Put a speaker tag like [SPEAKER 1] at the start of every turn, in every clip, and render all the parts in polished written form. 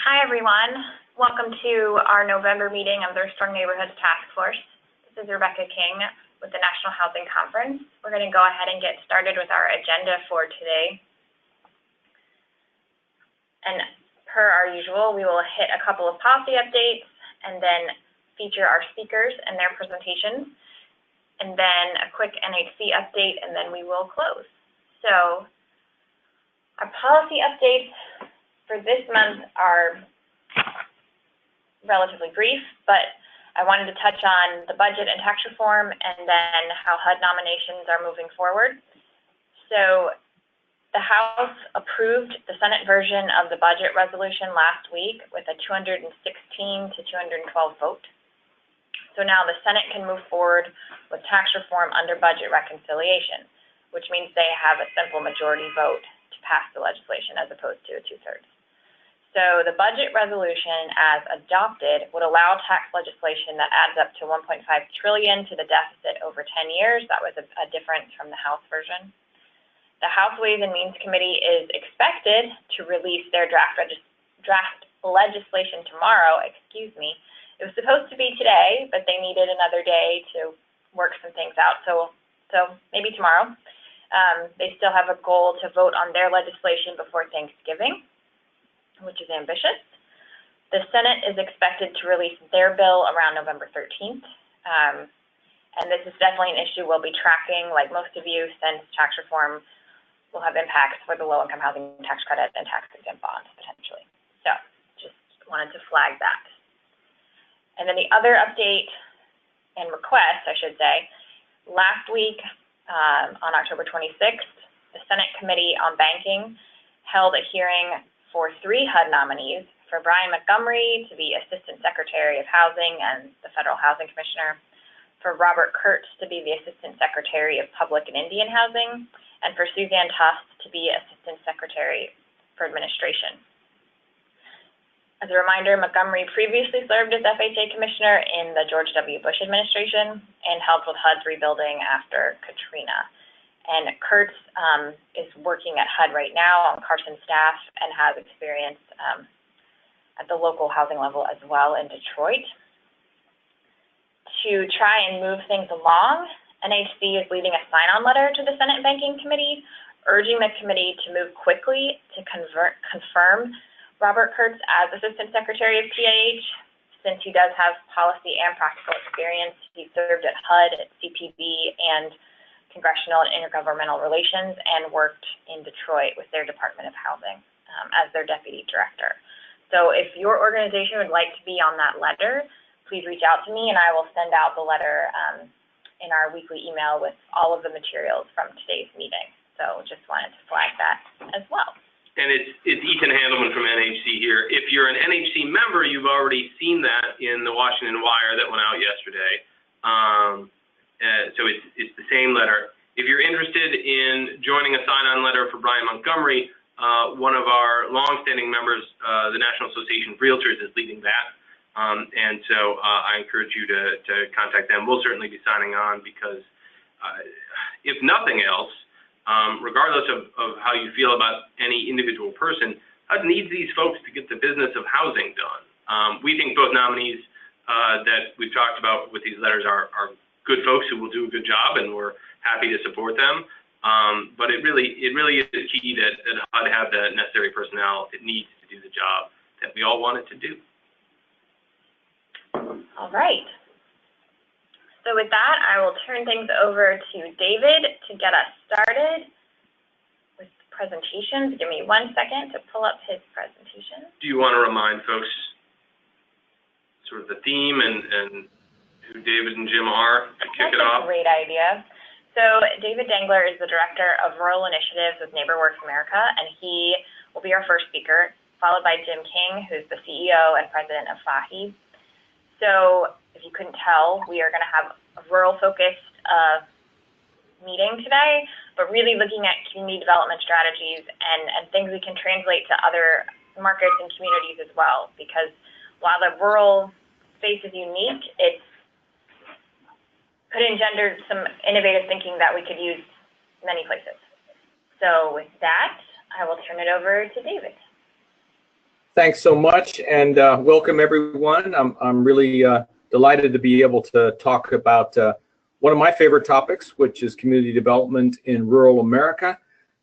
[SPEAKER 1] Hi, everyone. Welcome to our November meeting of the Restoring Neighborhoods Task Force. This is Rebecca King with the National Housing Conference. We're going to go ahead and get started with our agenda for today. And per our usual, we will hit a couple of policy updates and then feature our speakers and their presentations, and then a quick NHC update, and then we will close. So our policy updates for this month are relatively brief, but I wanted to touch on the budget and tax reform and then how HUD nominations are moving forward. So the House approved the Senate version of the budget resolution last week with a 216 to 212 vote. So now the Senate can move forward with tax reform under budget reconciliation, which means they have a simple majority vote to pass the legislation as opposed to a 2/3. So the budget resolution as adopted would allow tax legislation that adds up to $1.5 trillion to the deficit over 10 years. That was a difference from the House version. The House Ways and Means Committee is expected to release their draft legislation tomorrow, It was supposed to be today, but they needed another day to work some things out, so maybe tomorrow. They still have a goal to vote on their legislation before Thanksgiving, which is ambitious. The Senate is expected to release their bill around November 13th. And this is definitely an issue we'll be tracking, like most of you, since tax reform will have impacts for the low-income housing tax credit and tax-exempt bonds, potentially. So just wanted to flag that. And then the other update and request, I should say, last week on October 26th, the Senate Committee on Banking held a hearing for 3 HUD nominees, for Brian Montgomery to be Assistant Secretary of Housing and the Federal Housing Commissioner, for Robert Kurtz to be the Assistant Secretary of Public and Indian Housing, and for Suzanne Tufts to be Assistant Secretary for Administration. As a reminder, Montgomery previously served as FHA Commissioner in the George W. Bush administration and helped with HUD's rebuilding after Katrina. And Kurtz is working at HUD right now on Carson's staff and has experience at the local housing level as well in Detroit. To try and move things along, NHC is leading a sign-on letter to the Senate Banking Committee, urging the committee to move quickly to confirm Robert Kurtz as Assistant Secretary of PIH, since he does have policy and practical experience. He served at HUD, at CPB, and Congressional and Intergovernmental Relations, and worked in Detroit with their Department of Housing as their Deputy Director. So if your organization would like to be on that letter, please reach out to me and I will send out the letter in our weekly email with all of the materials from today's meeting. So just wanted to flag that as well.
[SPEAKER 2] And it's Ethan Handelman from NHC here. If you're an NHC member, you've already seen that in the Washington Wire that went out yesterday. So it's the same letter. If you're interested in joining a sign-on letter for Brian Montgomery, one of our longstanding members, the National Association of Realtors, is leading that. And so I encourage you to contact them. We'll certainly be signing on because if nothing else, regardless of how you feel about any individual person, HUD needs these folks to get the business of housing done. We think both nominees that we've talked about with these letters are good folks who will do a good job, and we're happy to support them. But it really is key that HUD have the necessary personnel it needs to do the job that we all want it to do.
[SPEAKER 1] All right. So with that, I will turn things over to David to get us started with presentations. Give me 1 second to pull up his presentation.
[SPEAKER 2] Do you want to remind folks sort of the theme and who David and Jim are to kick it off?
[SPEAKER 1] That's a great idea. So David Dangler is the Director of Rural Initiatives with NeighborWorks America, and he will be our first speaker, followed by Jim King, who's the CEO and President of FAHI. So if you couldn't tell, we are going to have a rural-focused meeting today, but really looking at community development strategies and things we can translate to other markets and communities as well, because while the rural space is unique, it could engender some innovative thinking that we could use many places. So with that, I will turn it over to David.
[SPEAKER 3] Thanks so much, and welcome everyone. I'm really delighted to be able to talk about one of my favorite topics, which is community development in rural America,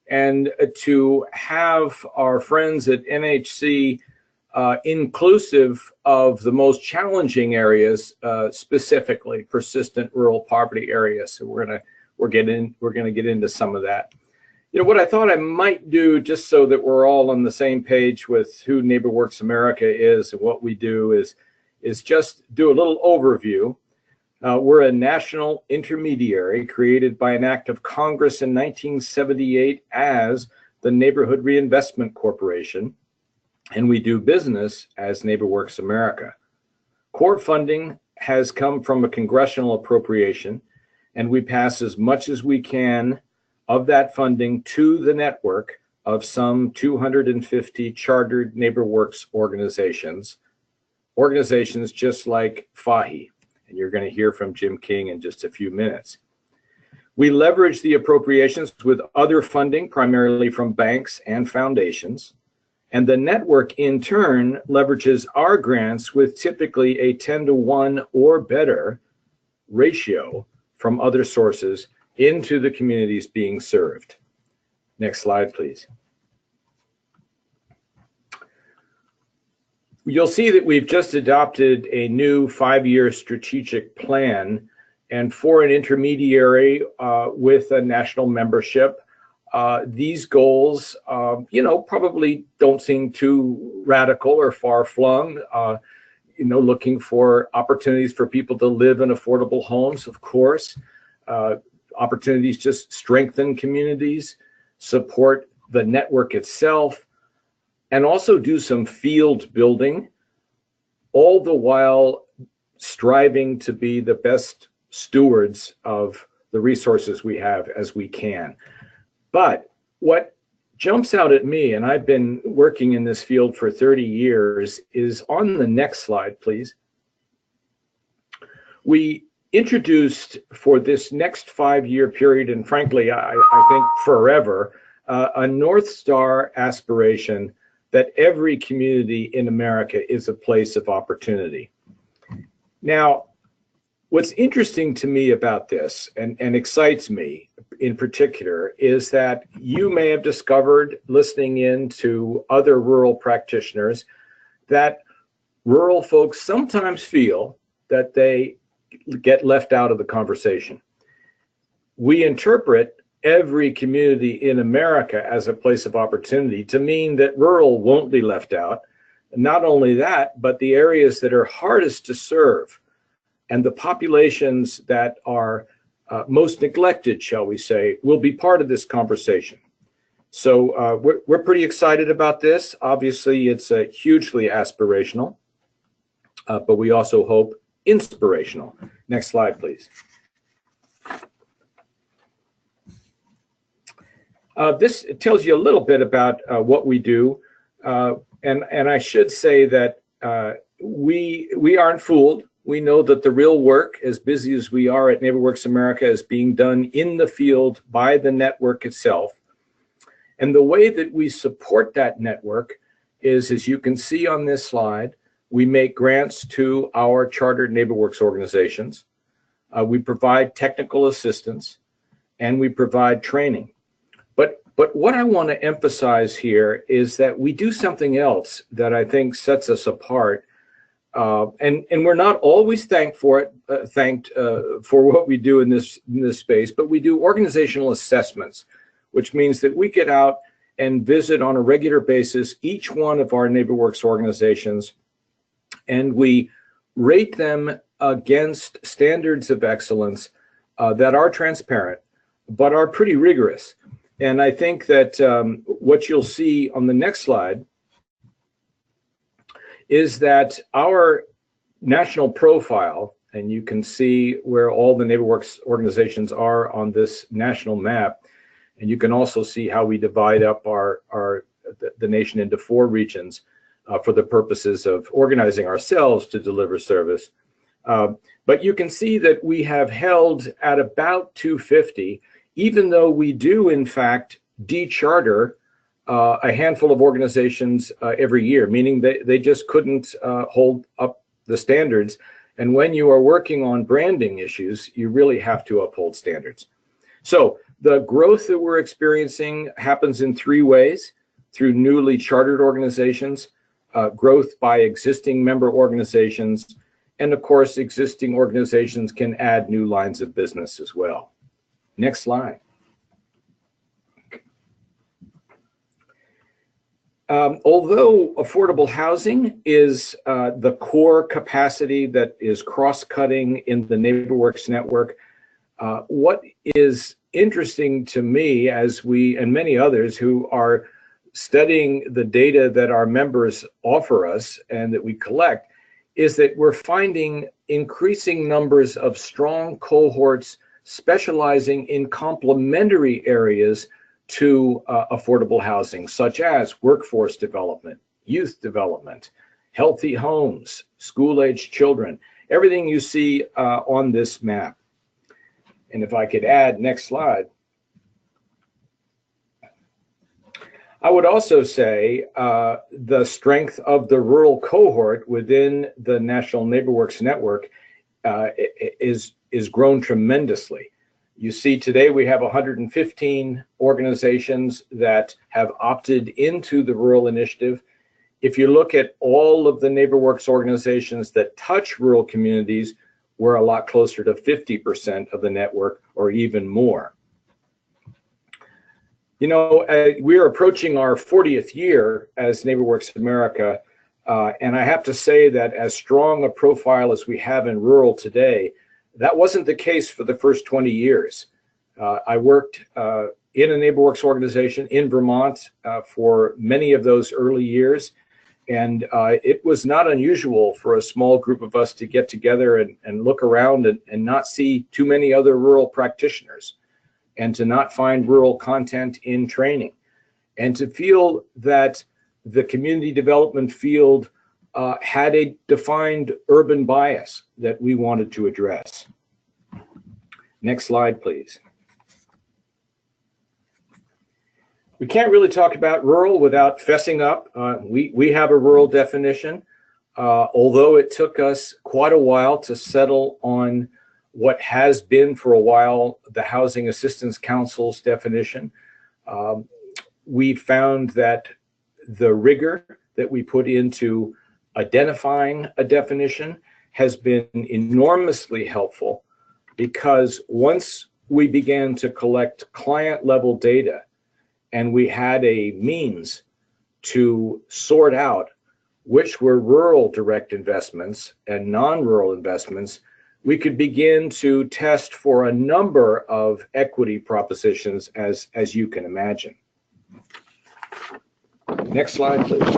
[SPEAKER 3] and to have our friends at NHC inclusive of the most challenging areas, specifically persistent rural poverty areas. So we're gonna get into some of that. You know, what I thought I might do, just so that we're all on the same page with who NeighborWorks America is and what we do, is just do a little overview. We're a national intermediary created by an act of Congress in 1978 as the Neighborhood Reinvestment Corporation, and we do business as NeighborWorks America. Core funding has come from a congressional appropriation, and we pass as much as we can of that funding to the network of some 250 chartered NeighborWorks organizations just like FAHI, and you're going to hear from Jim King in just a few minutes. We leverage the appropriations with other funding, primarily from banks and foundations, and the network in turn leverages our grants with typically a 10-to-1 or better ratio from other sources into the communities being served. Next slide, please. You'll see that we've just adopted a new 5-year strategic plan, and for an intermediary with a national membership, these goals, you know, probably don't seem too radical or far-flung. You know, looking for opportunities for people to live in affordable homes, of course. Opportunities just strengthen communities, support the network itself, and also do some field building, all the while striving to be the best stewards of the resources we have as we can. But what jumps out at me, and I've been working in this field for 30 years, is on the next slide, please. We introduced for this next 5-year period, and frankly, I think forever, a North Star aspiration that every community in America is a place of opportunity. Now, what's interesting to me about this, and excites me in particular, is that you may have discovered, listening in to other rural practitioners, that rural folks sometimes feel that they get left out of the conversation. We interpret every community in America as a place of opportunity to mean that rural won't be left out. Not only that, but the areas that are hardest to serve and the populations that are most neglected, shall we say, will be part of this conversation. So we're pretty excited about this. Obviously, it's hugely aspirational, but we also hope inspirational. Next slide, please. This tells you a little bit about what we do, and I should say that we aren't fooled. We know that the real work, as busy as we are at NeighborWorks America, is being done in the field by the network itself. And the way that we support that network is, as you can see on this slide, we make grants to our chartered NeighborWorks organizations. We provide technical assistance, and we provide training. But what I want to emphasize here is that we do something else that I think sets us apart. And we're not always thanked for what we do in this space, but we do organizational assessments, which means that we get out and visit on a regular basis each one of our NeighborWorks organizations, and we rate them against standards of excellence that are transparent, but are pretty rigorous. And I think that what you'll see on the next slide is that our national profile, and you can see where all the NeighborWorks organizations are on this national map, and you can also see how we divide up the nation into 4 regions for the purposes of organizing ourselves to deliver service. But you can see that we have held at about 250, even though we do in fact decharter a handful of organizations every year, meaning they just couldn't hold up the standards. And when you are working on branding issues, you really have to uphold standards. So the growth that we're experiencing happens in three ways: through newly chartered organizations, growth by existing member organizations, and of course, existing organizations can add new lines of business as well. Next slide. Although affordable housing is the core capacity that is cross-cutting in the NeighborWorks network, what is interesting to me, as we and many others who are studying the data that our members offer us and that we collect, is that we're finding increasing numbers of strong cohorts specializing in complementary areas to affordable housing, such as workforce development, youth development, healthy homes, school-aged children, everything you see on this map. And if I could add, next slide. I would also say the strength of the rural cohort within the National NeighborWorks Network is grown tremendously. You see today we have 115 organizations that have opted into the rural initiative. If you look at all of the NeighborWorks organizations that touch rural communities, we're a lot closer to 50% of the network or even more. You know, we're approaching our 40th year as NeighborWorks America, and I have to say that as strong a profile as we have in rural today, that wasn't the case for the first 20 years. I worked in a NeighborWorks organization in Vermont for many of those early years, and it was not unusual for a small group of us to get together and look around and not see too many other rural practitioners, and to not find rural content in training, and to feel that the community development field had a defined urban bias that we wanted to address. Next slide, please. We can't really talk about rural without fessing up. We have a rural definition, although it took us quite a while to settle on what has been for a while the Housing Assistance Council's definition. We found that the rigor that we put into identifying a definition has been enormously helpful, because once we began to collect client level data and we had a means to sort out which were rural direct investments and non-rural investments, we could begin to test for a number of equity propositions, as you can imagine. Next slide, please.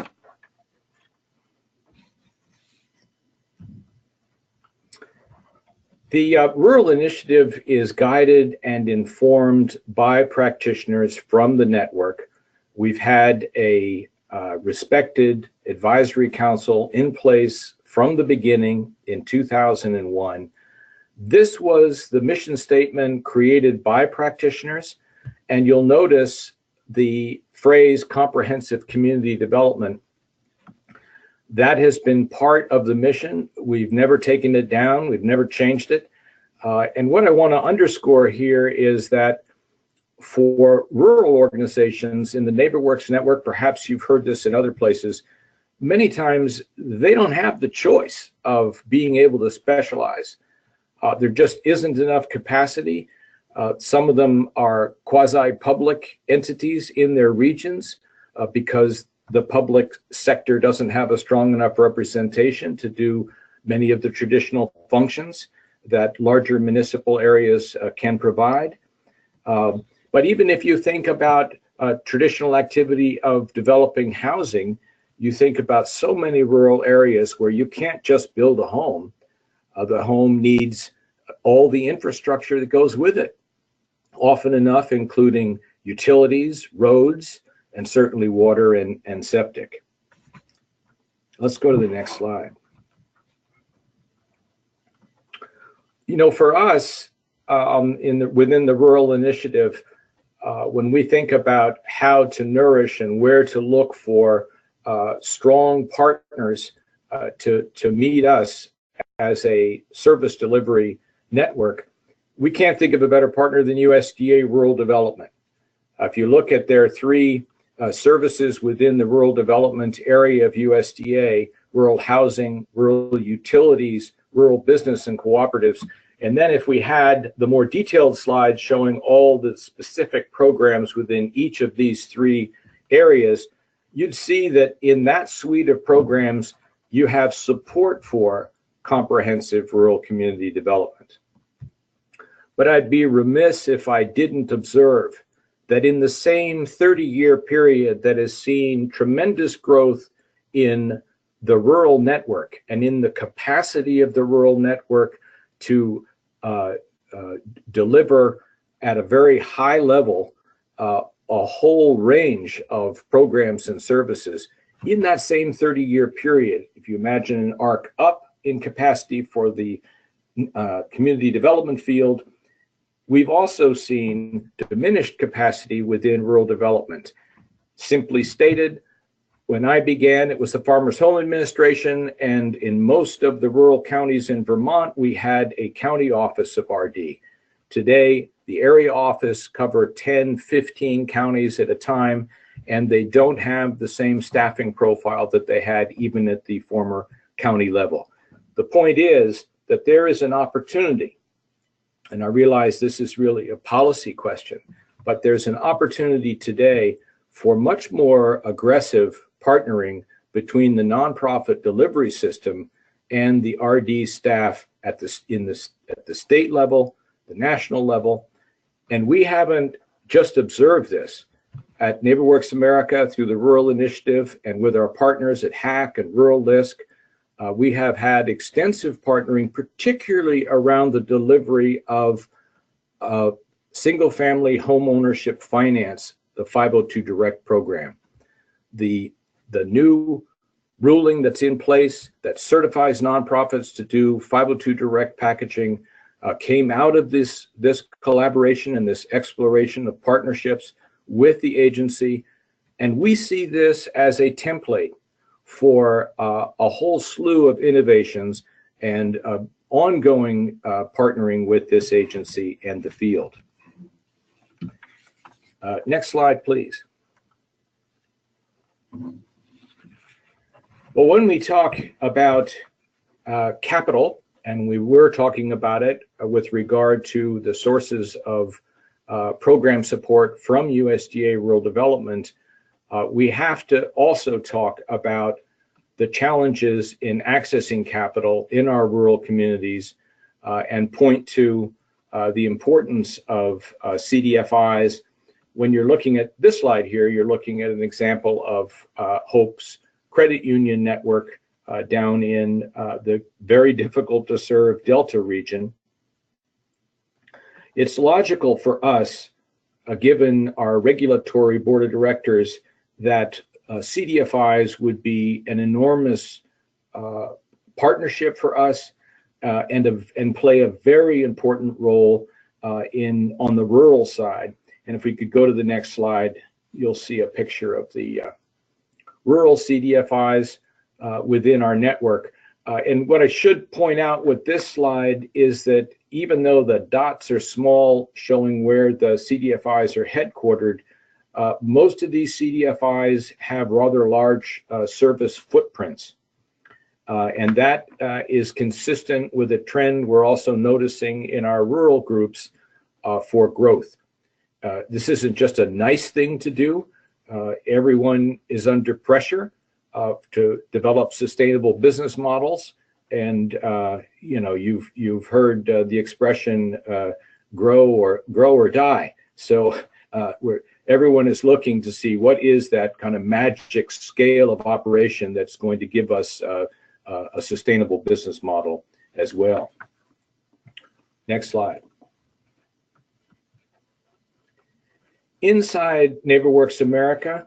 [SPEAKER 3] The rural initiative is guided and informed by practitioners from the network. We've had a respected advisory council in place from the beginning in 2001. This was the mission statement created by practitioners, and you'll notice the phrase comprehensive community development. That has been part of the mission. We've never taken it down. We've never changed it. And what I want to underscore here is that for rural organizations in the NeighborWorks network, perhaps you've heard this in other places, many times they don't have the choice of being able to specialize. There just isn't enough capacity. Some of them are quasi-public entities in their regions because the public sector doesn't have a strong enough representation to do many of the traditional functions that larger municipal areas can provide. But even if you think about traditional activity of developing housing, you think about so many rural areas where you can't just build a home. The home needs all the infrastructure that goes with it, often enough including utilities, roads, and certainly water and septic. Let's go to the next slide. You know, for us, within the rural initiative, when we think about how to nourish and where to look for strong partners to meet us as a service delivery network, we can't think of a better partner than USDA Rural Development. If you look at their three services within the rural development area of USDA, rural housing, rural utilities, rural business and cooperatives, and then if we had the more detailed slides showing all the specific programs within each of these three areas, you'd see that in that suite of programs, you have support for comprehensive rural community development. But I'd be remiss if I didn't observe that in the same 30-year period that has seen tremendous growth in the rural network and in the capacity of the rural network to deliver at a very high level a whole range of programs and services, in that same 30-year period, if you imagine an arc up in capacity for the community development field, we've also seen diminished capacity within rural development. Simply stated, when I began, it was the Farmers Home Administration, and in most of the rural counties in Vermont, we had a county office of RD. Today, the area office cover 10, 15 counties at a time, and they don't have the same staffing profile that they had even at the former county level. The point is that there is an opportunity, and I realize this is really a policy question, but there's an opportunity today for much more aggressive partnering between the nonprofit delivery system and the RD staff at the state level, the national level. And we haven't just observed this. At NeighborWorks America, through the Rural Initiative and with our partners at HAC and Rural LISC, we have had extensive partnering, particularly around the delivery of single-family home ownership finance, the 502 Direct program. The new ruling that's in place that certifies nonprofits to do 502 Direct packaging came out of this collaboration and this exploration of partnerships with the agency. And we see this as a template for a whole slew of innovations and ongoing partnering with this agency and the field. Next slide, please. Well, when we talk about capital, and we were talking about it with regard to the sources of program support from USDA Rural Development, we have to also talk about the challenges in accessing capital in our rural communities and point to the importance of CDFIs. When you're looking at this slide here, you're looking at an example of HOPE's credit union network down in the very difficult to serve Delta region. It's logical for us, given our regulatory board of directors, that CDFIs would be an enormous partnership for us and play a very important role on the rural side. And if we could go to the next slide, you'll see a picture of the rural CDFIs within our network. And what I should point out with this slide is that even though the dots are small, showing where the CDFIs are headquartered, most of these CDFIs have rather large service footprints. And that is consistent with a trend we're also noticing in our rural groups for growth. This isn't just a nice thing to do. Everyone is under pressure to develop sustainable business models. And you know, you've heard the expression grow or die. So everyone is looking to see what is that kind of magic scale of operation that's going to give us a sustainable business model as well. Next slide. Inside NeighborWorks America,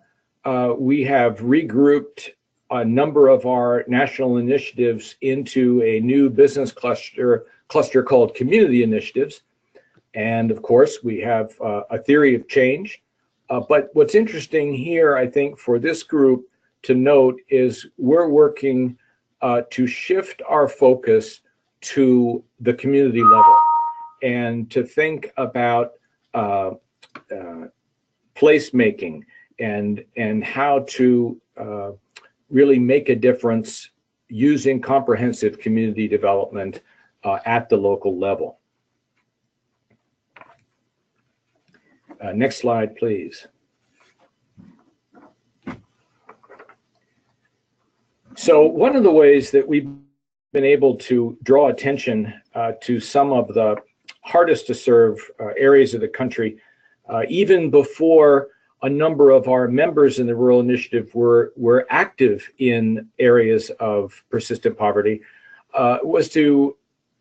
[SPEAKER 3] we have regrouped a number of our national initiatives into a new business cluster called Community Initiatives. And of course, we have a theory of change. But what's interesting here, I think, for this group to note is we're working to shift our focus to the community level and to think about placemaking and how to really make a difference using comprehensive community development at the local level. Next slide, please. So one of the ways that we've been able to draw attention to some of the hardest to serve areas of the country, even before a number of our members in the Rural Initiative were active in areas of persistent poverty, was to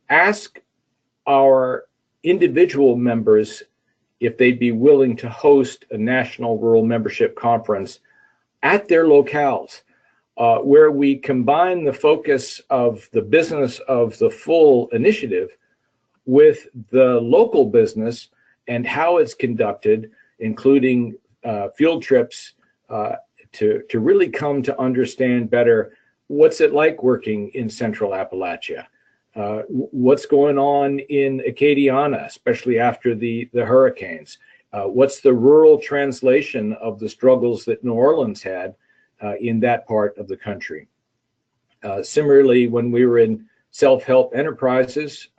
[SPEAKER 3] ask our individual members if they'd be willing to host a national rural membership conference at their locales, where we combine the focus of the business of the full initiative with the local business and how it's conducted, including field trips to really come to understand better what's it like working in Central Appalachia, what's going on in Acadiana, especially after the hurricanes, what's the rural translation of the struggles that New Orleans had in that part of the country. Similarly, when we were in self-help enterprises,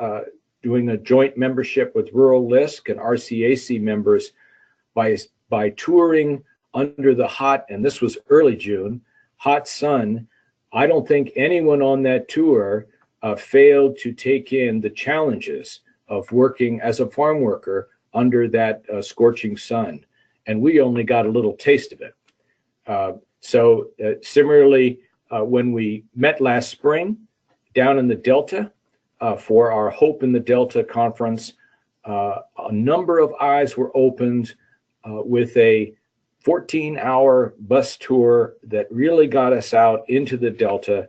[SPEAKER 3] doing a joint membership with Rural LISC and RCAC members by touring under the hot, and this was early June, hot sun, I don't think anyone on that tour failed to take in the challenges of working as a farm worker under that scorching sun. And we only got a little taste of it. Similarly, when we met last spring down in the Delta for our Hope in the Delta conference, a number of eyes were opened with a 14-hour bus tour that really got us out into the Delta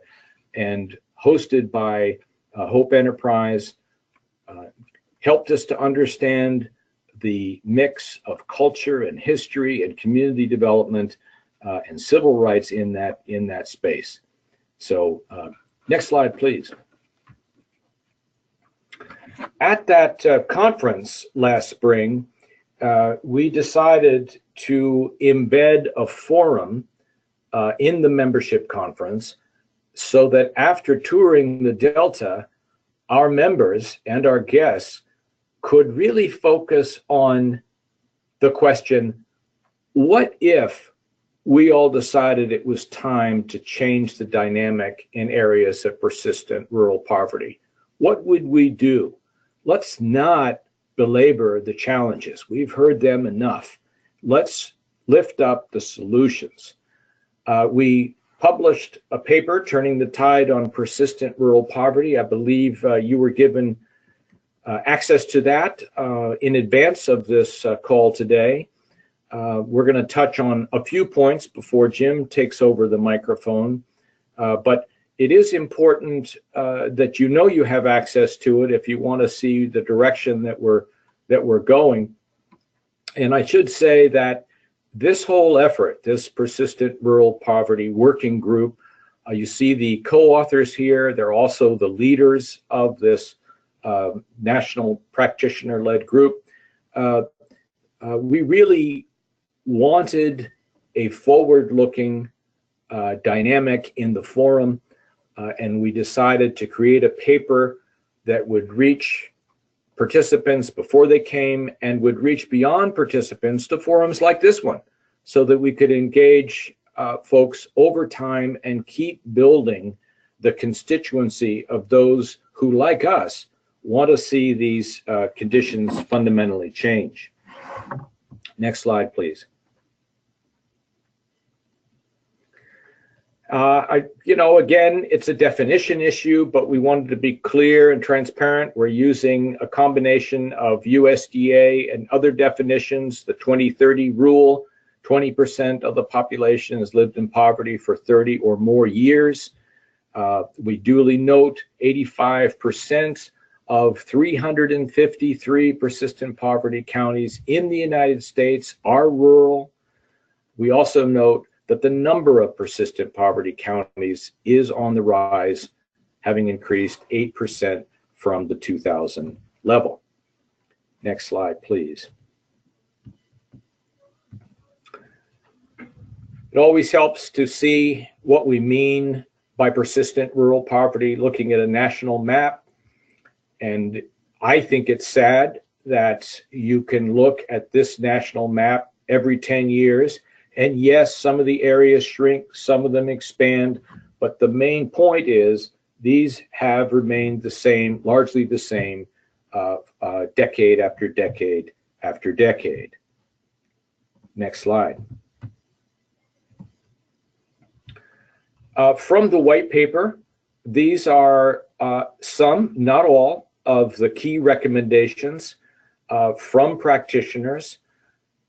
[SPEAKER 3] and hosted by Hope Enterprise, helped us to understand the mix of culture and history and community development and civil rights in that space. So next slide, please. At that conference last spring, we decided to embed a forum in the membership conference so that after touring the Delta, our members and our guests could really focus on the question, what if we all decided it was time to change the dynamic in areas of persistent rural poverty? What would we do? Let's not belabor the challenges. We've heard them enough. Let's lift up the solutions. We published a paper, Turning the Tide on Persistent Rural Poverty. I believe you were given access to that in advance of this call today. We're going to touch on a few points before Jim takes over the microphone, but it is important that you know you have access to it if you want to see the direction that we're going. And I should say that this whole effort, this persistent rural poverty working group, you see the co-authors here. They're also the leaders of this national practitioner-led group. We really wanted a forward-looking dynamic in the forum, and we decided to create a paper that would reach participants before they came and would reach beyond participants to forums like this one, so that we could engage folks over time and keep building the constituency of those who, like us, want to see these conditions fundamentally change. Next slide, please. Again, it's a definition issue, but we wanted to be clear and transparent. We're using a combination of USDA and other definitions. The 2030 rule, 20% of the population has lived in poverty for 30 or more years. We duly note 85% of 353 persistent poverty counties in the United States are rural. We also note that the number of persistent poverty counties is on the rise, having increased 8% from the 2000 level. Next slide, please. It always helps to see what we mean by persistent rural poverty looking at a national map. And I think it's sad that you can look at this national map every 10 years. And yes, some of the areas shrink, some of them expand. But the main point is these have remained the same, largely the same, decade after decade after decade. Next slide. From the white paper, these are some, not all, of the key recommendations from practitioners.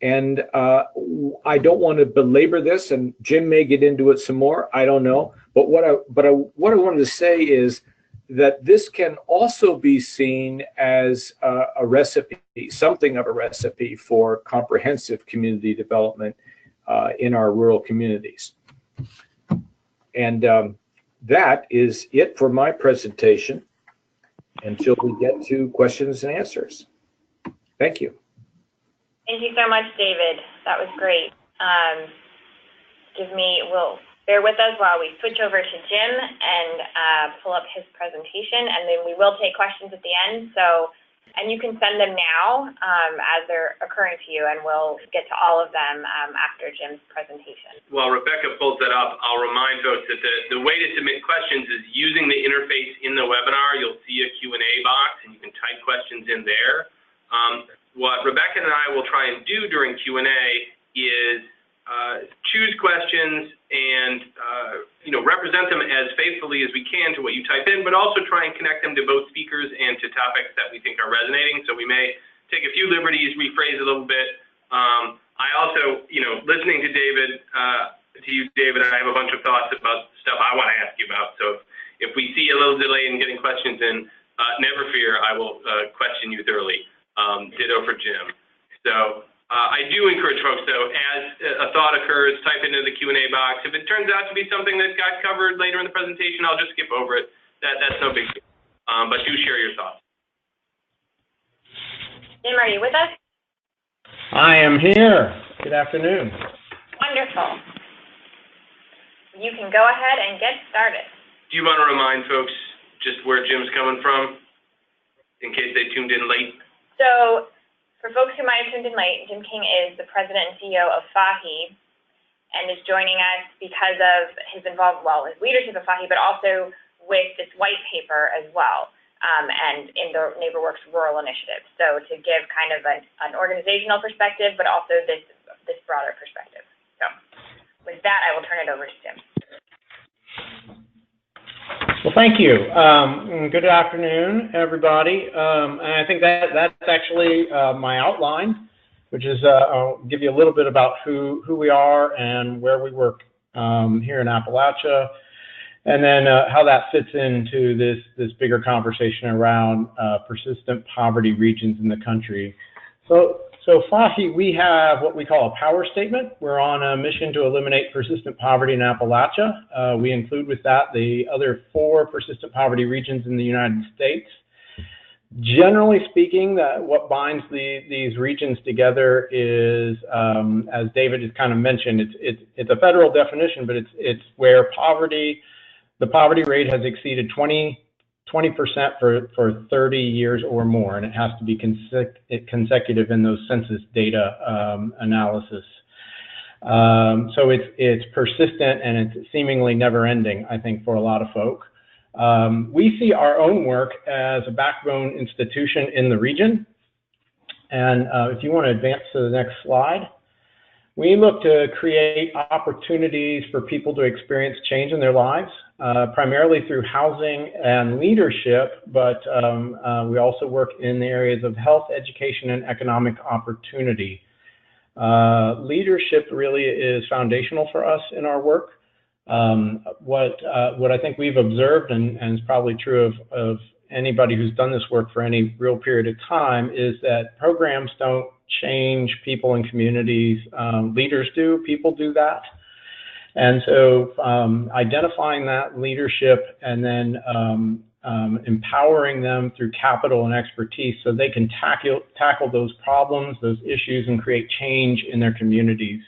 [SPEAKER 3] And I don't want to belabor this, and Jim may get into it some more, I don't know. But what I wanted to say is that this can also be seen as a recipe, something of a recipe for comprehensive community development in our rural communities. And that is it for my presentation until we get to questions and answers. Thank you.
[SPEAKER 1] Thank you so much, David. That was great. We'll bear with us while we switch over to Jim and pull up his presentation, and then we will take questions at the end. And you can send them now as they're occurring to you, and we'll get to all of them after Jim's presentation.
[SPEAKER 2] While Rebecca pulls that up, I'll remind folks that the way to submit questions is using the interface in the webinar. You'll see a Q&A box, and you can type questions in there. What Rebecca and I will try and do during Q&A is choose questions and represent them as faithfully as we can to what you type in, but also try and connect them to both speakers and to topics that we think are resonating. So we may take a few liberties, rephrase a little bit. I also, listening to David, I have a bunch of thoughts about stuff I want to ask you about. So if we see a little delay in getting questions in, never fear, I will question you thoroughly. Ditto for Jim. So I do encourage folks, though, as a thought occurs, type into the Q&A box. If it turns out to be something that got covered later in the presentation, I'll just skip over it. That's no big deal. But do share your thoughts.
[SPEAKER 1] Jim, are you with us?
[SPEAKER 4] I am here. Good afternoon.
[SPEAKER 1] Wonderful. You can go ahead and get started.
[SPEAKER 2] Do you want to remind folks just where Jim's coming from, in case they tuned in late?
[SPEAKER 1] So, for folks who might have tuned in late, Jim King is the president and CEO of FAHI and is joining us because of his his leadership of FAHI, but also with this white paper as well, and in the NeighborWorks Rural Initiative. So to give kind of an organizational perspective, but also this broader perspective. So with that, I will turn it over to Jim.
[SPEAKER 4] Well, thank you. Good afternoon, everybody. And I think that's actually my outline, which is I'll give you a little bit about who we are and where we work here in Appalachia, and then how that fits into this bigger conversation around persistent poverty regions in the country. So FAHI, we have what we call a power statement. We're on a mission to eliminate persistent poverty in Appalachia. We include with that the other 4 persistent poverty regions in the United States. Generally speaking, what binds these regions together is, as David has kind of mentioned, it's a federal definition, but it's where the poverty rate has exceeded 20% for 30 years or more, and it has to be consecutive in those census data analysis. So it's persistent and it's seemingly never ending, I think, for a lot of folk. We see our own work as a backbone institution in the region. And if you want to advance to the next slide, we look to create opportunities for people to experience change in their lives, primarily through housing and leadership, but we also work in the areas of health, education, and economic opportunity. Leadership really is foundational for us in our work. What I think we've observed, and is probably true of anybody who's done this work for any real period of time, is that programs don't change people and communities. Leaders do, people do that. And so identifying that leadership and then empowering them through capital and expertise so they can tackle those problems, those issues, and create change in their communities.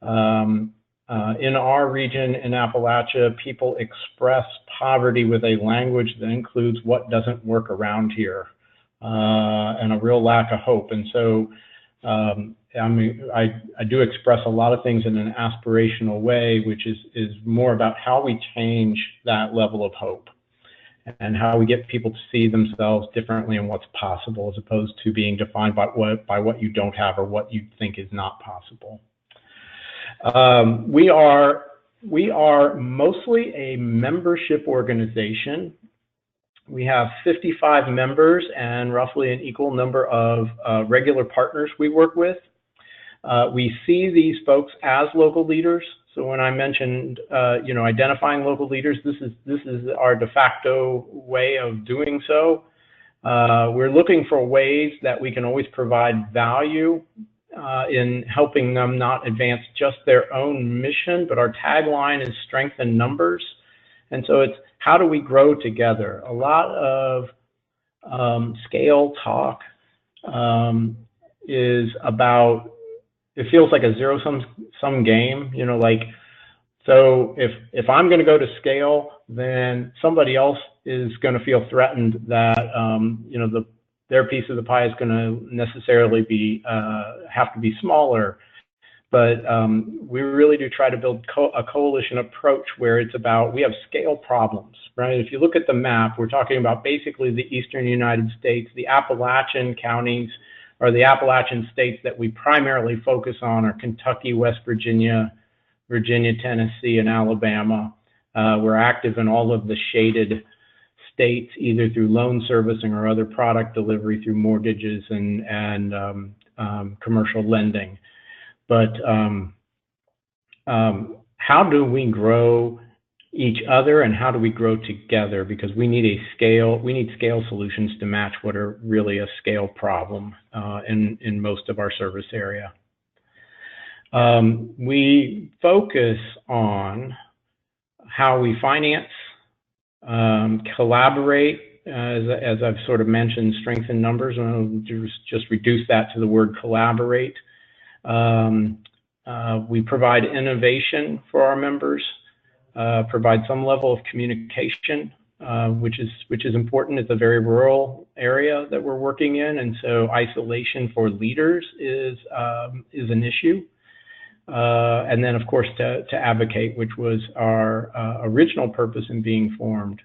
[SPEAKER 4] In our region in Appalachia, people express poverty with a language that includes what doesn't work around here, and a real lack of hope. And so I mean, I do express a lot of things in an aspirational way, which is more about how we change that level of hope and how we get people to see themselves differently and what's possible, as opposed to being defined by what you don't have or what you think is not possible. We are mostly a membership organization. We have 55 members and roughly an equal number of regular partners we work with. We see these folks as local leaders. So when I mentioned, identifying local leaders, this is our de facto way of doing so. We're looking for ways that we can always provide value in helping them not advance just their own mission, but our tagline is strength in numbers. And so it's how do we grow together? A lot of scale talk is about, it feels like a zero-sum game, so if I'm going to go to scale, then somebody else is going to feel threatened that, their piece of the pie is going to necessarily be have to be smaller. But we really do try to build a coalition approach where it's about, we have scale problems, right? If you look at the map, we're talking about basically the eastern United States. The Appalachian counties, or the Appalachian states that we primarily focus on, are Kentucky, West Virginia, Tennessee, and Alabama. We're active in all of the shaded states, either through loan servicing or other product delivery through mortgages and commercial lending. But how do we grow each other, and how do we grow together? Because we need scale solutions to match what are really a scale problem in most of our service area. We focus on how we finance, collaborate, as I've sort of mentioned, strength in numbers, and I'll just reduce that to the word collaborate. We provide innovation for our members, provide some level of communication, which is important. It's a very rural area that we're working in, and so isolation for leaders is an issue. And then, of course, to advocate, which was our original purpose in being formed.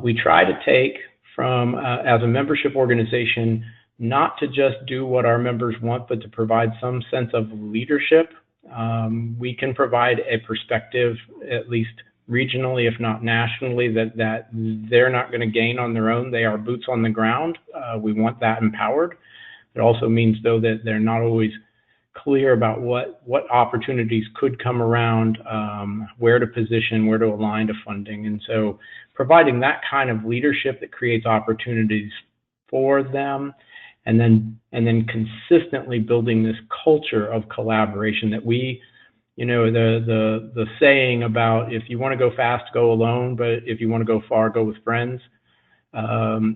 [SPEAKER 4] We try to take from, as a membership organization, not to just do what our members want, but to provide some sense of leadership. We can provide a perspective, at least regionally, if not nationally, that they're not going to gain on their own. They are boots on the ground. We want that empowered. It also means, though, that they're not always clear about what opportunities could come around, where to position, where to align to funding. And so providing that kind of leadership that creates opportunities for them, and then consistently building this culture of collaboration that we, the saying about, if you want to go fast, go alone, but if you want to go far, go with friends,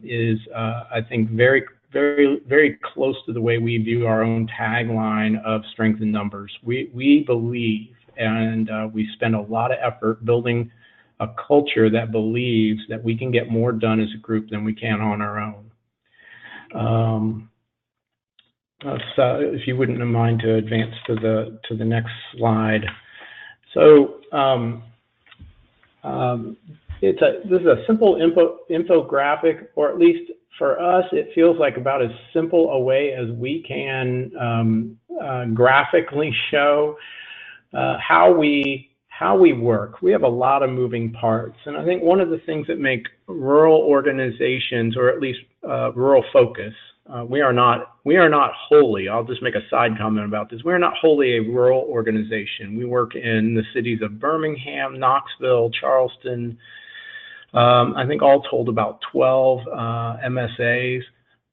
[SPEAKER 4] is I think very, very, very close to the way we view our own tagline of strength in numbers. We believe, and we spend a lot of effort building a culture that believes that we can get more done as a group than we can on our own. If you wouldn't mind to advance to the next slide. So this is a simple infographic, or at least for us, it feels like about as simple a way as we can graphically show how we work. We have a lot of moving parts, and I think one of the things that make rural organizations, or at least rural focus, we are not wholly, I'll just make a side comment about this, we're not wholly a rural organization. We work in the cities of Birmingham, Knoxville, Charleston, I think all told about 12 MSAs,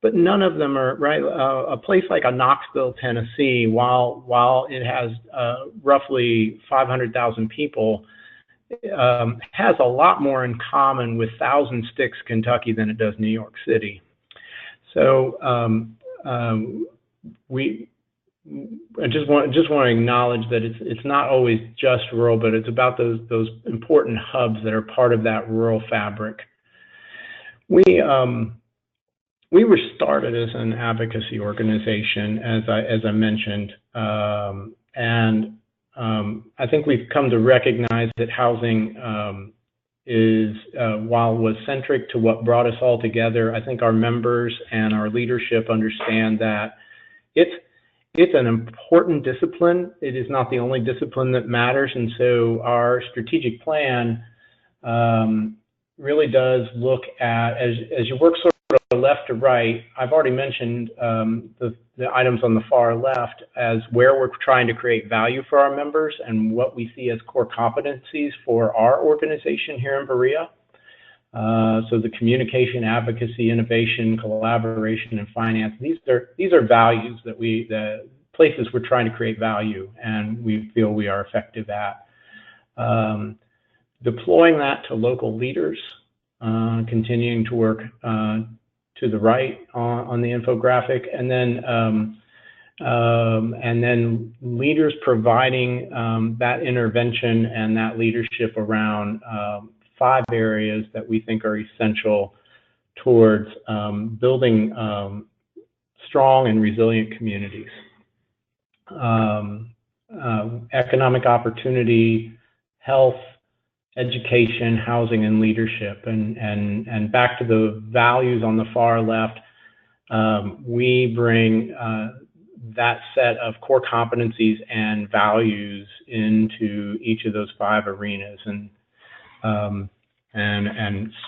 [SPEAKER 4] but none of them are, right, a place like a Knoxville, Tennessee, while it has roughly 500,000 people, has a lot more in common with Thousand Sticks, Kentucky than it does New York City. So I just want to acknowledge that it's not always just rural, but it's about those important hubs that are part of that rural fabric. We were started as an advocacy organization, as I mentioned, and I think we've come to recognize that housing is, while was centric to what brought us all together, I think our members and our leadership understand that it's an important discipline. It is not the only discipline that matters, and so our strategic plan really does look at, as you work sort of left to right, I've already mentioned the items on the far left as where we're trying to create value for our members and what we see as core competencies for our organization here in Berea. So the communication, advocacy, innovation, collaboration, and finance, these are values that the places we're trying to create value, and we feel we are effective at. Deploying that to local leaders, continuing to work to the right on the infographic, and then leaders providing that intervention and that leadership around 5 areas that we think are essential towards building strong and resilient communities. Economic opportunity, health, education, housing, and leadership. And back to the values on the far left, we bring that set of core competencies and values into each of those 5 arenas, and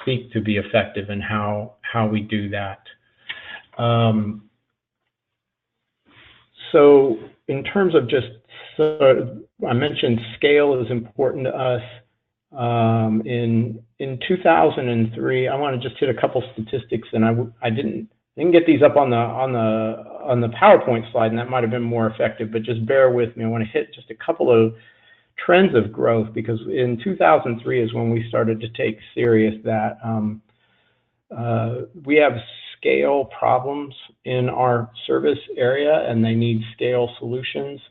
[SPEAKER 4] seek to be effective in how we do that. So in terms of just, I mentioned scale is important to us. In 2003, I want to just hit a couple statistics, and I didn't get these up on the PowerPoint slide, and that might have been more effective, but just bear with me. I want to hit just a couple of trends of growth, because in 2003 is when we started to take serious that we have scale problems in our service area, and they need scale solutions.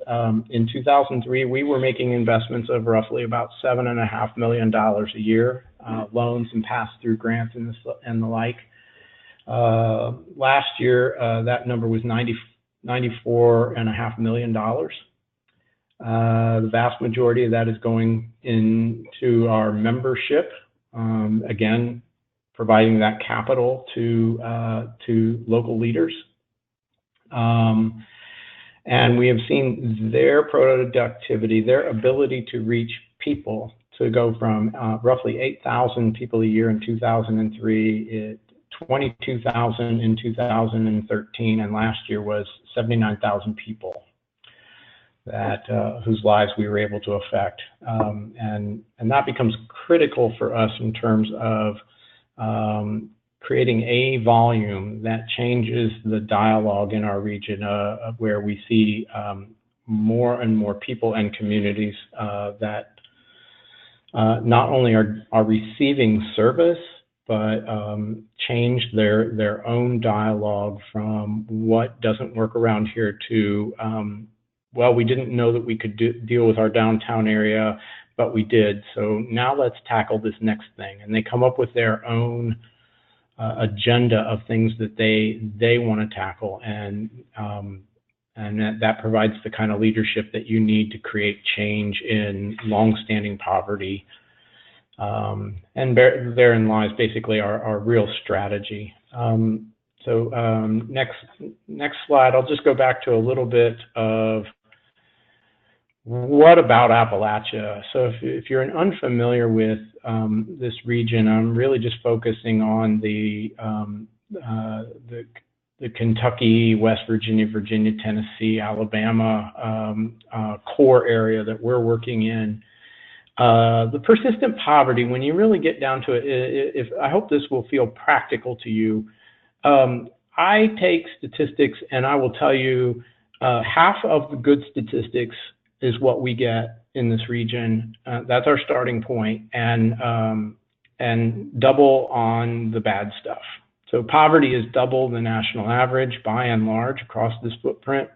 [SPEAKER 4] In 2003, we were making investments of roughly about $7.5 million a year, loans and pass-through grants and the like. Last year, that number was $94.5 million. The vast majority of that is going into our membership, again, providing that capital to local leaders. And we have seen their productivity, their ability to reach people, to go from roughly 8,000 people a year in 2003, 22,000 in 2013, and last year was 79,000 people whose lives we were able to affect. And that becomes critical for us in terms of creating a volume that changes the dialogue in our region, where we see more and more people and communities that not only are receiving service, but change their own dialogue from what doesn't work around here to, well, we didn't know that we could deal with our downtown area, but we did. So now let's tackle this next thing. And they come up with their own agenda of things that they want to tackle, and that provides the kind of leadership that you need to create change in longstanding poverty. And therein lies basically our real strategy. So next slide, I'll just go back to a little bit of what about Appalachia. So if you're unfamiliar with this region, I'm really just focusing on the Kentucky, West Virginia, Tennessee, Alabama core area that we're working in. The persistent poverty, when you really get down to it, I hope this will feel practical to you. I take statistics and I will tell you half of the good statistics is what we get in this region. That's our starting point, and double on the bad stuff. So poverty is double the national average by and large across this footprint.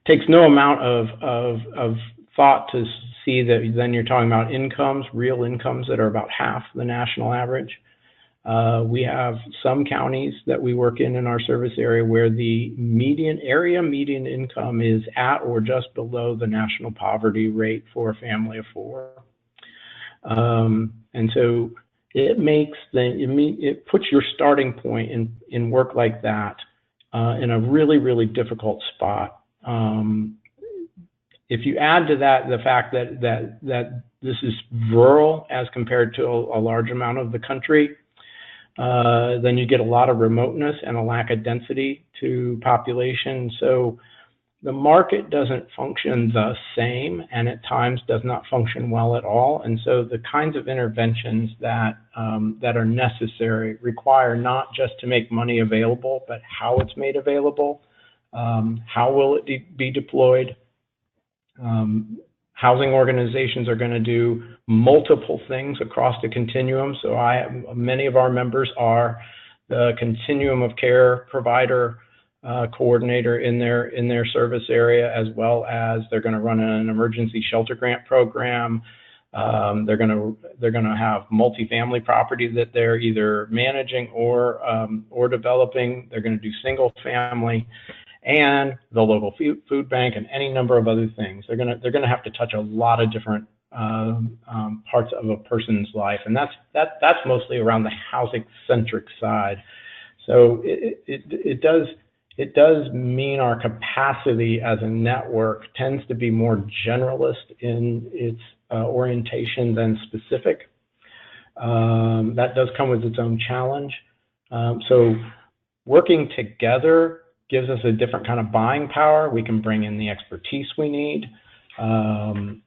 [SPEAKER 4] Takes no amount of thought to see that then you're talking about incomes, real incomes that are about half the national average. We have some counties that we work in our service area where the median income is at or just below the national poverty rate for a family of four. And so it puts your starting point in work like that in a really, really difficult spot. If you add to that the fact that this is rural as compared to a large amount of the country, then you get a lot of remoteness and a lack of density to population. So the market doesn't function the same, and at times does not function well at all. And so the kinds of interventions that are necessary require not just to make money available, but how it's made available. How will it be deployed? Housing organizations are going to do multiple things across the continuum. So many of our members are the continuum of care provider coordinator in their service area, as well as they're going to run an emergency shelter grant program. They're going to have multifamily property that they're either managing or developing. They're going to do single family, and the local food bank, and any number of other things. They're going to have to touch a lot of different parts of a person's life, and that's mostly around the housing-centric side. So it does mean our capacity as a network tends to be more generalist in its orientation than specific. That does come with its own challenge. So working together gives us a different kind of buying power. We can bring in the expertise we need and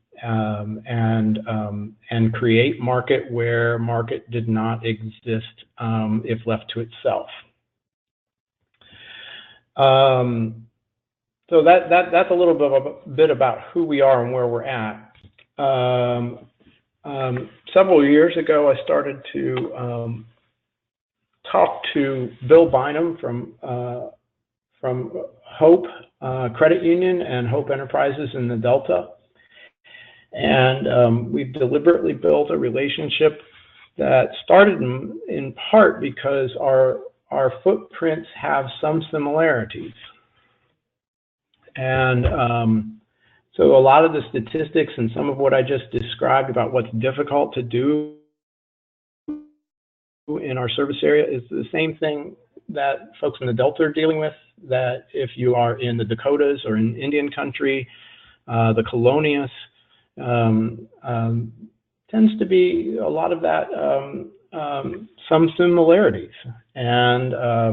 [SPEAKER 4] create market where market did not exist if left to itself. So that's a little bit about who we are and where we're at. Several years ago, I started to talk to Bill Bynum from Hope Credit Union and Hope Enterprises in the Delta. And we've deliberately built a relationship that started in part because our footprints have some similarities. And so a lot of the statistics and some of what I just described about what's difficult to do in our service area is the same thing that folks in the Delta are dealing with, that if you are in the Dakotas or in Indian country, the Colonias, tends to be a lot of that, some similarities, and a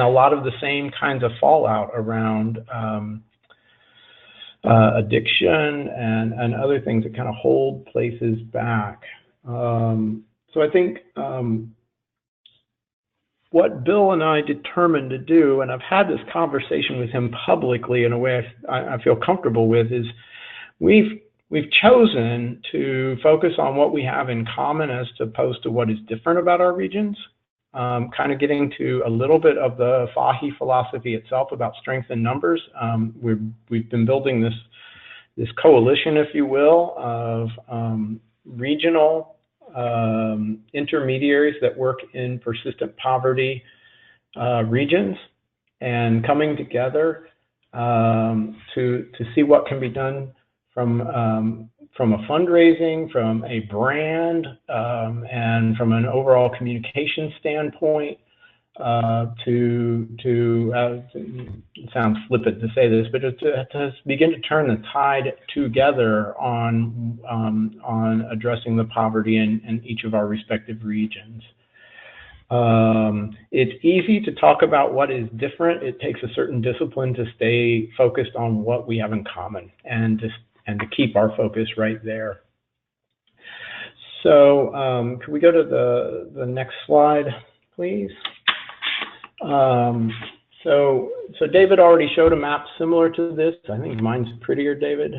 [SPEAKER 4] lot of the same kinds of fallout around addiction and other things that kind of hold places back. So I think what Bill and I determined to do, and I've had this conversation with him publicly in a way I feel comfortable with, is we've chosen to focus on what we have in common as opposed to what is different about our regions, kind of getting to a little bit of the Fahy philosophy itself about strength in numbers. We've been building this coalition, if you will, of regional intermediaries that work in persistent poverty regions, and coming together to see what can be done from a fundraising, from a brand, and from an overall communication standpoint. It sounds flippant to say this, but to begin to turn the tide together on addressing the poverty in each of our respective regions. It's easy to talk about what is different. It takes a certain discipline to stay focused on what we have in common and to keep our focus right there. So can we go to the next slide, please? So David already showed a map similar to this. I think mine's prettier, David.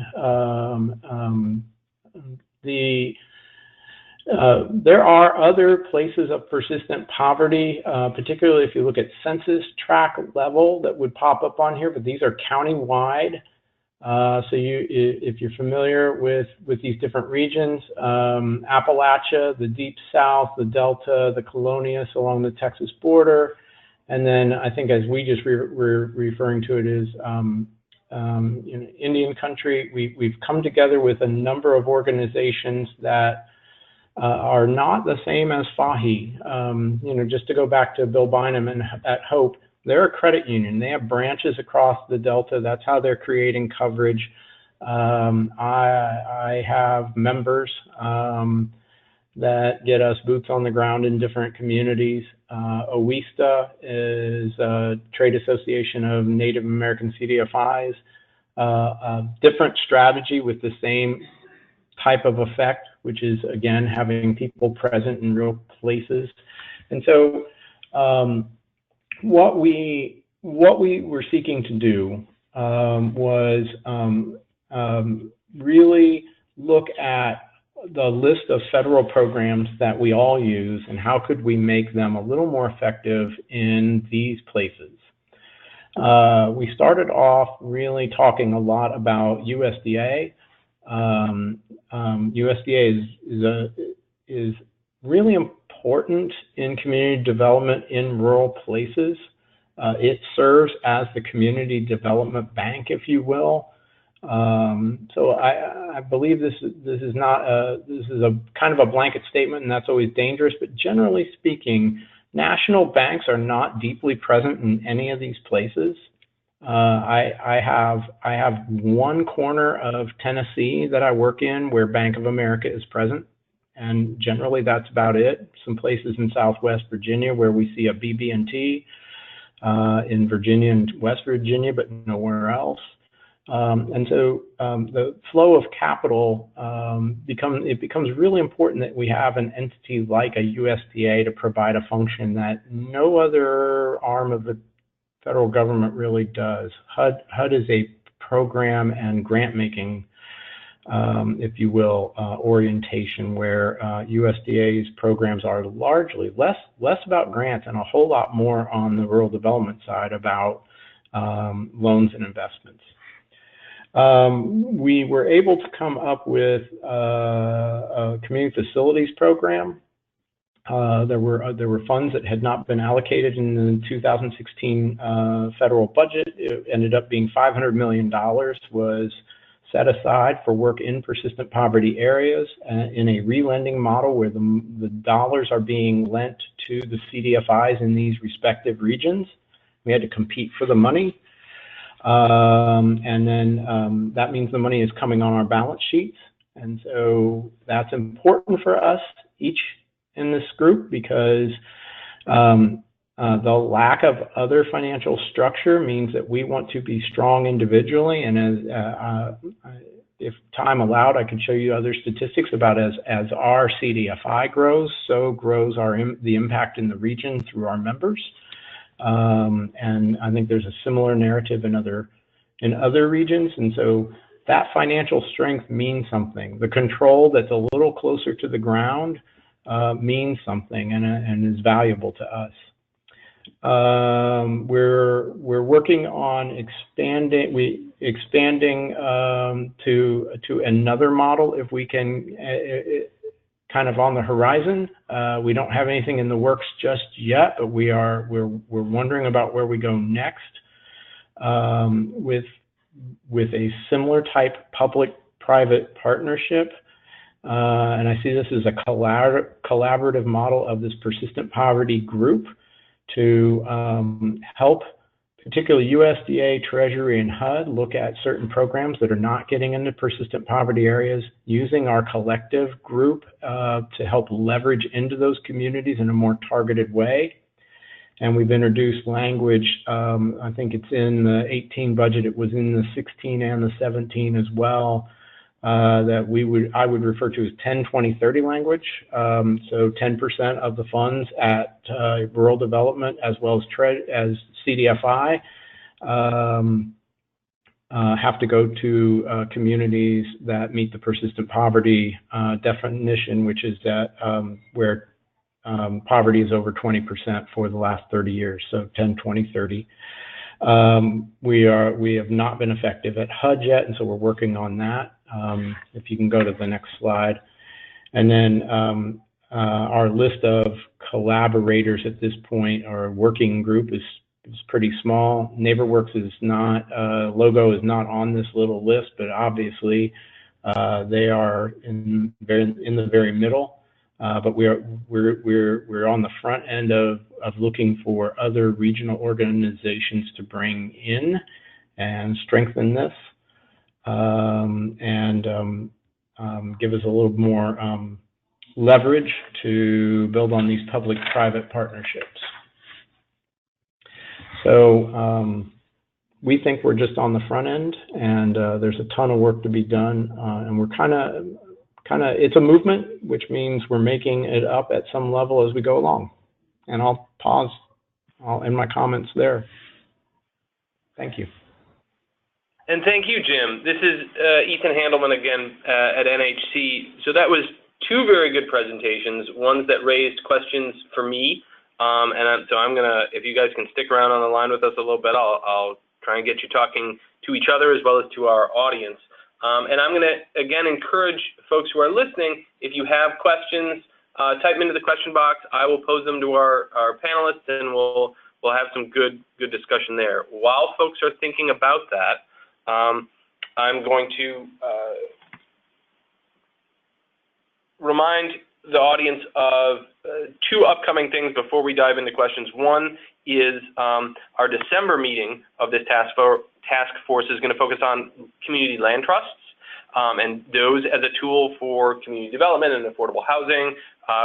[SPEAKER 4] There are other places of persistent poverty, particularly if you look at census tract level that would pop up on here, but these are county-wide. So if you're familiar with these different regions, Appalachia, the Deep South, the Delta, the Colonias along the Texas border, and then I think as we just we're referring to it as Indian country. We've come together with a number of organizations that are not the same as FAHI. Just to go back to Bill Bynum and at Hope, they're a credit union. They have branches across the Delta. That's how they're creating coverage. I have members that get us boots on the ground in different communities. OWISTA is a trade association of Native American CDFIs, a different strategy with the same type of effect, which is, again, having people present in real places. And so what we were seeking to do was really look at the list of federal programs that we all use and how could we make them a little more effective in these places. We started off really talking a lot about USDA. USDA is really important in community development in rural places. It serves as the community development bank, if you will. So I believe this is a kind of a blanket statement, and that's always dangerous. But generally speaking, national banks are not deeply present in any of these places. I have one corner of Tennessee that I work in where Bank of America is present, and generally that's about it. Some places in Southwest Virginia where we see a BB&T, in Virginia and West Virginia, but nowhere else. And so the flow of capital becomes really important that we have an entity like a USDA to provide a function that no other arm of the federal government really does. HUD is a program and grant making, if you will, orientation where USDA's programs are largely less about grants and a whole lot more on the rural development side about loans and investments. We were able to come up with a community facilities program. There were funds that had not been allocated in the 2016 federal budget. It ended up being $500 million was set aside for work in persistent poverty areas in a relending model where the dollars are being lent to the CDFIs in these respective regions. We had to compete for the money. And then that means the money is coming on our balance sheets. And so that's important for us each in this group because the lack of other financial structure means that we want to be strong individually. And as if time allowed, I could show you other statistics about as our CDFI grows, so grows the impact in the region through our members. And I think there's a similar narrative in other regions. And so that financial strength means something. The control that's a little closer to the ground means something and is valuable to us. We're working on expanding to another model if we can, kind of on the horizon. We don't have anything in the works just yet, but we're wondering about where we go next with a similar type public-private partnership. And I see this as a collaborative model of this persistent poverty group to help particularly USDA, Treasury, and HUD, look at certain programs that are not getting into persistent poverty areas, using our collective group to help leverage into those communities in a more targeted way. And we've introduced language, I think it's in the 18 budget, it was in the 16 and the 17 as well, that I would refer to as 10-20-30 language. So 10% of the funds at rural development as well as CDFI have to go to communities that meet the persistent poverty definition, which is that where poverty is over 20% for the last 30 years, so 10-20-30. We have not been effective at HUD yet, and so we're working on that. If you can go to the next slide. And then our list of collaborators at this point, our working group is pretty small. NeighborWorks is not, logo is not on this little list, but obviously they are in the very middle. But we're on the front end of looking for other regional organizations to bring in and strengthen this and give us a little more leverage to build on these public-private partnerships. So we think we're just on the front end, and there's a ton of work to be done, and we're kind of, it's a movement, which means we're making it up at some level as we go along. And I'll pause. I'll end my comments there. Thank you.
[SPEAKER 2] And thank you, Jim. This is Ethan Handelman again at NHC. So that was two very good presentations, ones that raised questions for me. So I'm gonna, if you guys can stick around on the line with us a little bit, I'll try and get you talking to each other as well as to our audience. And I'm gonna, again, encourage folks who are listening, if you have questions, type them into the question box. I will pose them to our panelists, and we'll have some good discussion there. While folks are thinking about that, I'm going to remind the audience of two upcoming things before we dive into questions. One is our December meeting of this task force is going to focus on community land trusts and those as a tool for community development and affordable housing.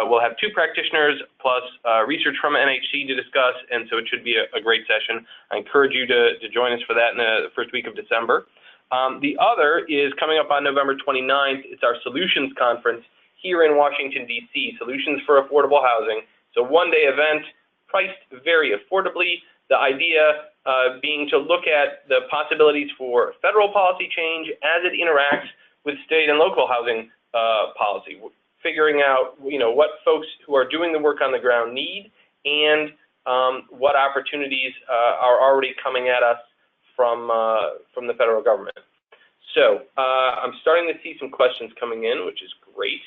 [SPEAKER 2] We'll have two practitioners plus research from NHC to discuss, and so it should be a great session. I encourage you to join us for that in the first week of December. The other is coming up on November 29th. It's our Solutions Conference here in Washington, D.C., Solutions for Affordable Housing. It's a one-day event priced very affordably. The idea being to look at the possibilities for federal policy change as it interacts with state and local housing policy, figuring out what folks who are doing the work on the ground need and what opportunities are already coming at us from the federal government. So I'm starting to see some questions coming in, which is great.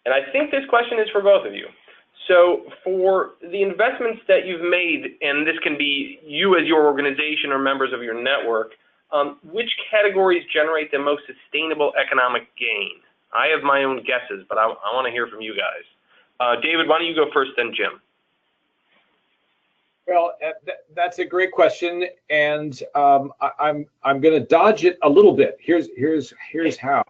[SPEAKER 2] And I think this question is for both of you. So for the investments that you've made, and this can be you as your organization or members of your network, which categories generate the most sustainable economic gain? I have my own guesses, but I want to hear from you guys. David, why don't you go first, then Jim?
[SPEAKER 3] Well, that's a great question, and I'm going to dodge it a little bit. Here's how.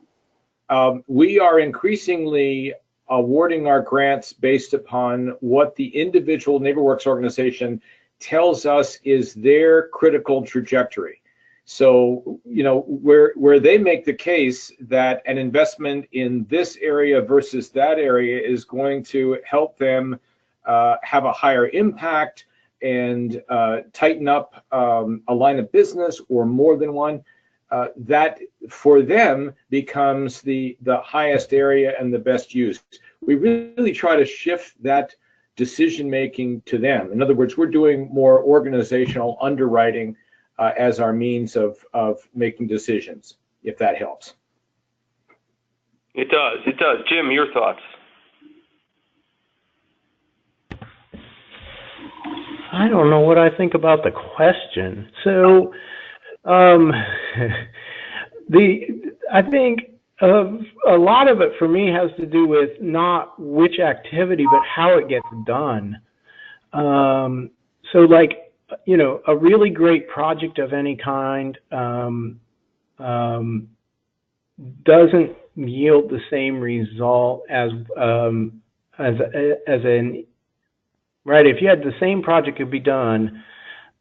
[SPEAKER 3] We are increasingly awarding our grants based upon what the individual NeighborWorks organization tells us is their critical trajectory. So, where they make the case that an investment in this area versus that area is going to help them have a higher impact and tighten up a line of business or more than one, that for them becomes the highest area and the best use. We really try to shift that decision making to them. In other words, we're doing more organizational underwriting as our means of making decisions, if that helps.
[SPEAKER 2] It does. It does. Jim, your thoughts?
[SPEAKER 4] I don't know what I think about the question. So, I think a lot of it for me has to do with not which activity, but how it gets done. So like, you know, a really great project of any kind doesn't yield the same result as an, right? If you had the same project could be done,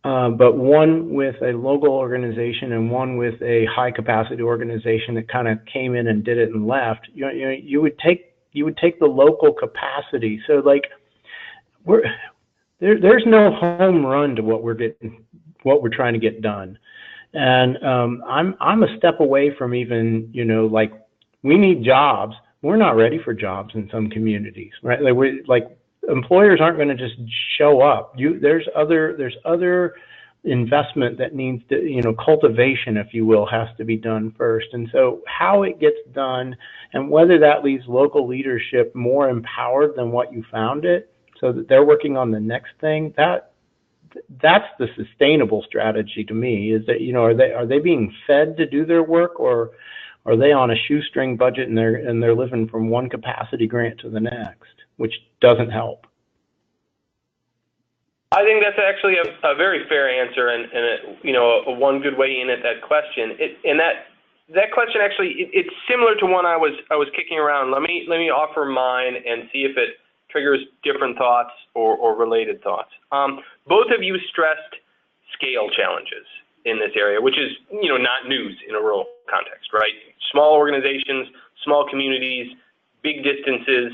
[SPEAKER 4] but one with a local organization and one with a high capacity organization that kind of came in and did it and left, you would take the local capacity. So like there's no home run to what we're trying to get done. And I'm a step away from even, you know, like we need jobs. We're not ready for jobs in some communities, right? Like employers aren't going to just show up. There's other investment that needs to, you know, cultivation, if you will, has to be done first. And so how it gets done and whether that leaves local leadership more empowered than what you found it, so that they're working on the next thing, that's the sustainable strategy to me. Is that, you know, are they being fed to do their work, or are they on a shoestring budget and they're living from one capacity grant to the next, which doesn't help?
[SPEAKER 2] I think that's actually a very fair answer, and you know, one good way in at that question. That question actually it's similar to one I was kicking around. Let me offer mine and see if it triggers different thoughts or related thoughts. Both of you stressed scale challenges in this area, which is, you know, not news in a rural context, right? Small organizations, small communities, big distances,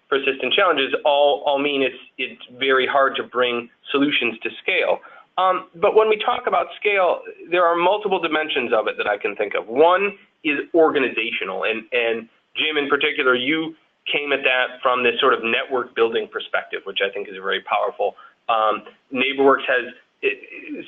[SPEAKER 2] persistent challenges all mean it's very hard to bring solutions to scale. But when we talk about scale, there are multiple dimensions of it that I can think of. One is organizational, and Jim in particular, you came at that from this sort of network building perspective, which I think is very powerful. NeighborWorks has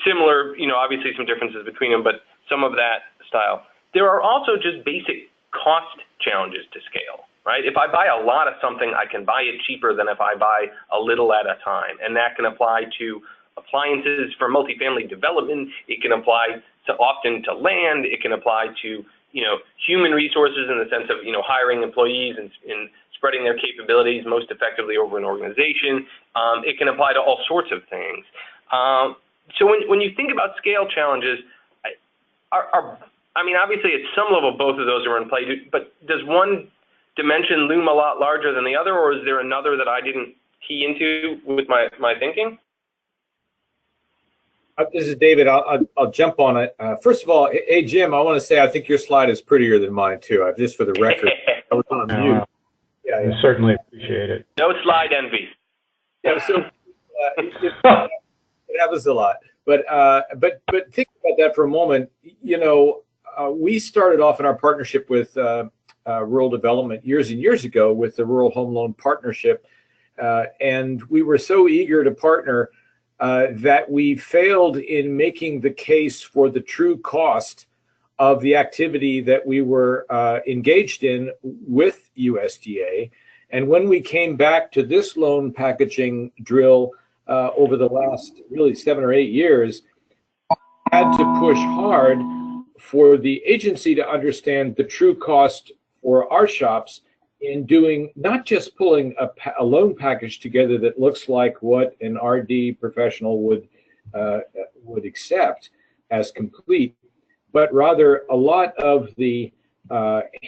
[SPEAKER 2] similar, you know, obviously some differences between them, but some of that style. There are also just basic cost challenges to scale, right? If I buy a lot of something, I can buy it cheaper than if I buy a little at a time. And that can apply to appliances for multifamily development. It can apply often to land. It can apply to, you know, human resources in the sense of, you know, hiring employees and spreading their capabilities most effectively over an organization. It can apply to all sorts of things. So when you think about scale challenges, I mean, obviously at some level both of those are in play, but does one dimension loom a lot larger than the other, or is there another that I didn't key into with my thinking?
[SPEAKER 3] This is David. I'll jump on it. First of all, hey Jim, I want to say I think your slide is prettier than mine too. Just for the record, I was on mute. Yeah,
[SPEAKER 4] I certainly appreciate it.
[SPEAKER 2] No slide envy.
[SPEAKER 3] Yeah, so it happens a lot. But think about that for a moment. You know, we started off in our partnership with rural development years and years ago with the Rural Home Loan Partnership, and we were so eager to partner that we failed in making the case for the true cost of the activity that we were engaged in with USDA. And when we came back to this loan packaging drill over the last really 7 or 8 years, had to push hard for the agency to understand the true cost for our shops in doing, not just pulling a loan package together that looks like what an RD professional would accept as complete, but rather a lot of the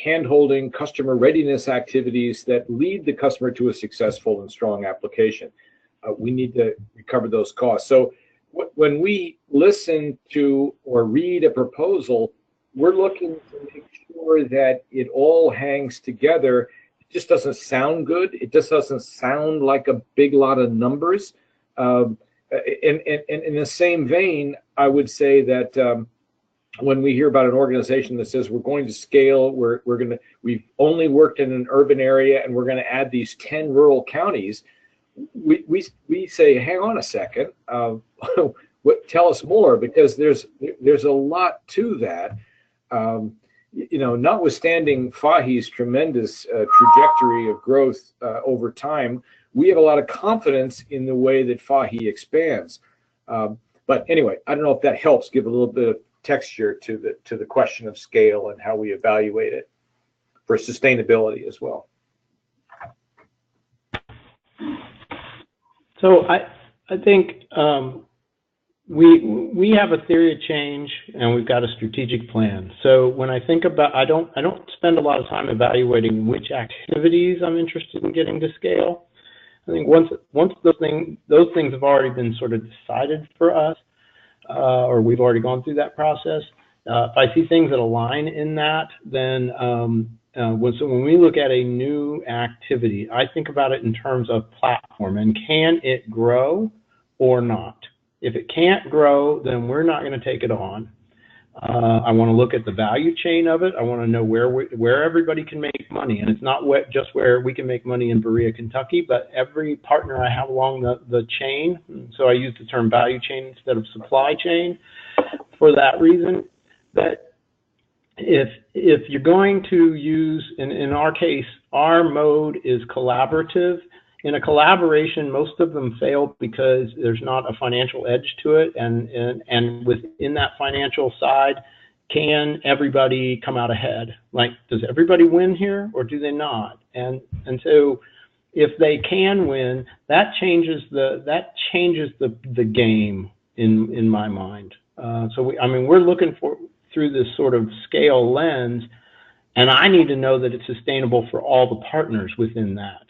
[SPEAKER 3] hand-holding customer readiness activities that lead the customer to a successful and strong application. We need to recover those costs. So when we listen to or read a proposal, we're looking to make sure that it all hangs together. It just doesn't sound good. It just doesn't sound like a big lot of numbers. In the same vein, I would say that when we hear about an organization that says we're going to scale, we've only worked in an urban area and we're going to add these 10 rural counties, we say, hang on a second, tell us more, because there's a lot to that. You know, notwithstanding Fahi's tremendous trajectory of growth over time, we have a lot of confidence in the way that Fahi expands. But anyway, I don't know if that helps give a little bit of texture to the question of scale and how we evaluate it for sustainability as well.
[SPEAKER 4] So I think we have a theory of change, and we've got a strategic plan. So when I think about, I don't spend a lot of time evaluating which activities I'm interested in getting to scale. I think once those things have already been sort of decided for us, or we've already gone through that process. If I see things that align in that, then when we look at a new activity, I think about it in terms of platform and can it grow or not. If it can't grow, then we're not going to take it on. I want to look at the value chain of it. I want to know where everybody can make money, and it's not just where we can make money in Berea, Kentucky, but every partner I have along the chain. So I use the term value chain instead of supply chain for that reason. That if you're going to use, in our case, our mode is collaborative. In a collaboration, most of them fail because there's not a financial edge to it, and within that financial side, can everybody come out ahead? Like, does everybody win here, or do they not? And so, if they can win, that changes the game in my mind. So we're looking through this sort of scale lens, and I need to know that it's sustainable for all the partners within that.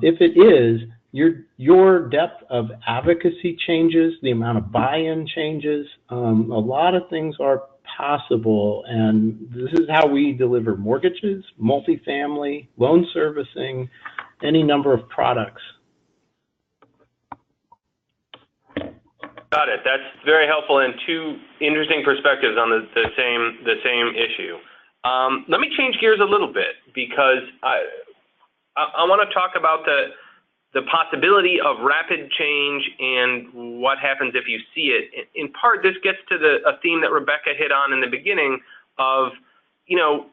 [SPEAKER 4] If it is, your depth of advocacy changes, the amount of buy-in changes, a lot of things are possible, and this is how we deliver mortgages, multifamily, loan servicing, any number of products.
[SPEAKER 2] Got it. That's very helpful, and two interesting perspectives on the same issue. Let me change gears a little bit, because I want to talk about the possibility of rapid change and what happens if you see it. In part, this gets to a theme that Rebecca hit on in the beginning of,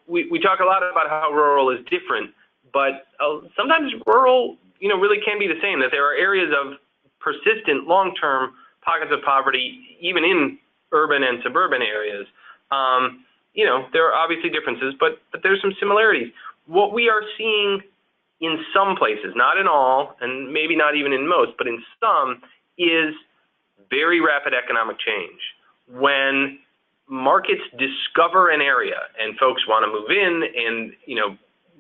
[SPEAKER 2] we talk a lot about how rural is different, but sometimes rural, really can be the same, that there are areas of persistent long-term pockets of poverty, even in urban and suburban areas. There are obviously differences, but there's some similarities. What we are seeing in some places, not in all, and maybe not even in most, but in some, is very rapid economic change. When markets discover an area and folks want to move in, and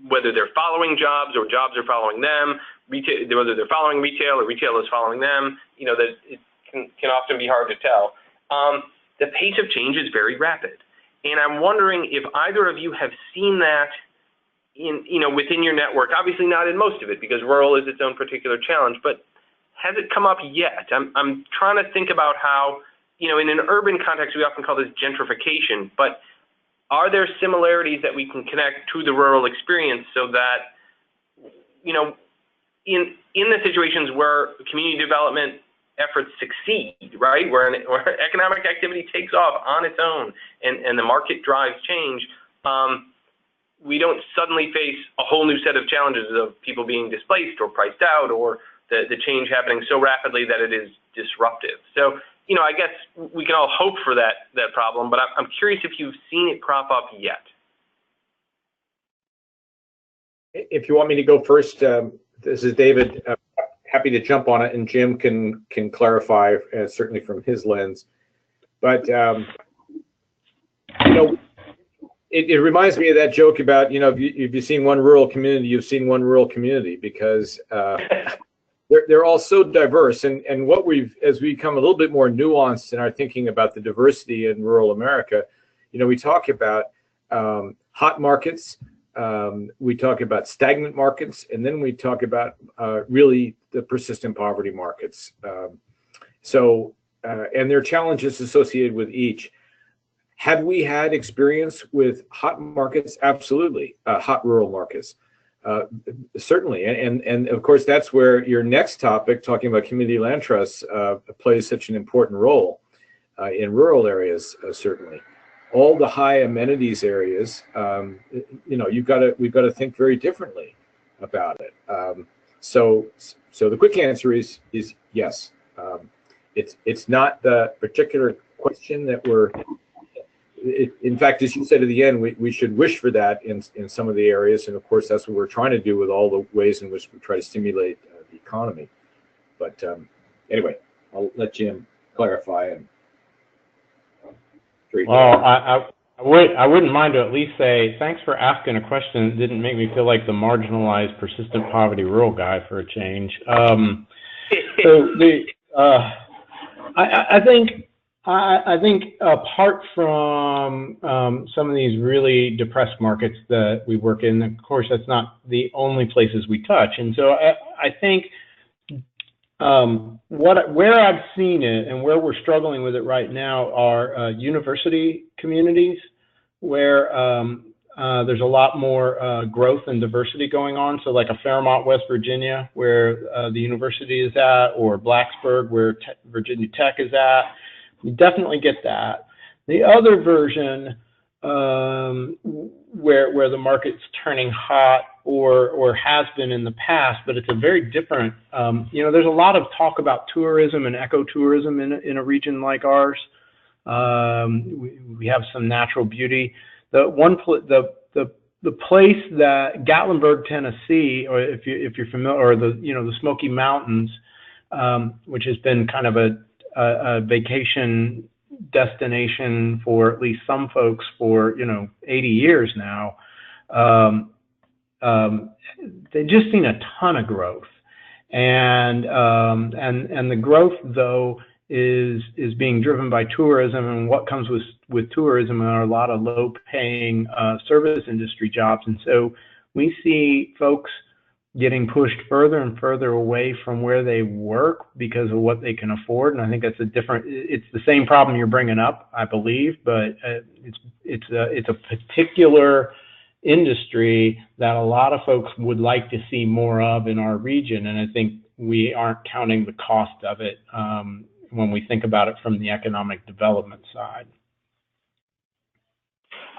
[SPEAKER 2] whether they're following jobs or jobs are following them, whether they're following retail or retail is following them, that it can often be hard to tell. The pace of change is very rapid, and I'm wondering if either of you have seen that within your network. Obviously not in most of it, because rural is its own particular challenge, but has it come up yet? I'm trying to think about how, in an urban context, we often call this gentrification, but are there similarities that we can connect to the rural experience so that, in the situations where community development efforts succeed, right, where economic activity takes off on its own and the market drives change, we don't suddenly face a whole new set of challenges of people being displaced or priced out, or the change happening so rapidly that it is disruptive. So, I guess we can all hope for that problem, but I'm curious if you've seen it crop up yet.
[SPEAKER 3] If you want me to go first, this is David. Happy to jump on it, and Jim can clarify, certainly from his lens. But it reminds me of that joke about, if you've seen one rural community, you've seen one rural community, because they're all so diverse. And as we become a little bit more nuanced in our thinking about the diversity in rural America, we talk about hot markets, we talk about stagnant markets, and then we talk about really the persistent poverty markets. And there are challenges associated with each. Had we had experience with hot markets? Absolutely. Hot rural markets. Certainly. And of course, that's where your next topic, talking about community land trusts, plays such an important role in rural areas, certainly. All the high amenities areas, we've got to think very differently about it. So the quick answer is yes. It's not the particular question that in fact, as you said at the end, we should wish for that in some of the areas, and of course that's what we're trying to do with all the ways in which we try to stimulate the economy. But anyway, I'll let Jim clarify. And
[SPEAKER 4] well, I wouldn't mind to at least say thanks for asking a question that didn't make me feel like the marginalized, persistent poverty rural guy for a change. I think apart from some of these really depressed markets that we work in, of course, that's not the only places we touch. And so I think where I've seen it and where we're struggling with it right now are university communities where there's a lot more growth and diversity going on. So like a Fairmont, West Virginia, where the university is at, or Blacksburg, where Virginia Tech is at. You definitely get that. The other version where the market's turning hot or has been in the past, but it's a very different, there's a lot of talk about tourism and ecotourism in a region like ours. We have some natural beauty. The place that Gatlinburg, Tennessee, or if you're familiar, or the Smoky Mountains, which has been kind of a vacation destination for at least some folks for 80 years now. They've just seen a ton of growth, and the growth though is being driven by tourism, and what comes with tourism are a lot of low-paying service industry jobs, and so we see folks getting pushed further and further away from where they work because of what they can afford. And I think that's it's the same problem you're bringing up, I believe, but it's a particular industry that a lot of folks would like to see more of in our region. And I think we aren't counting the cost of it when we think about it from the economic development side.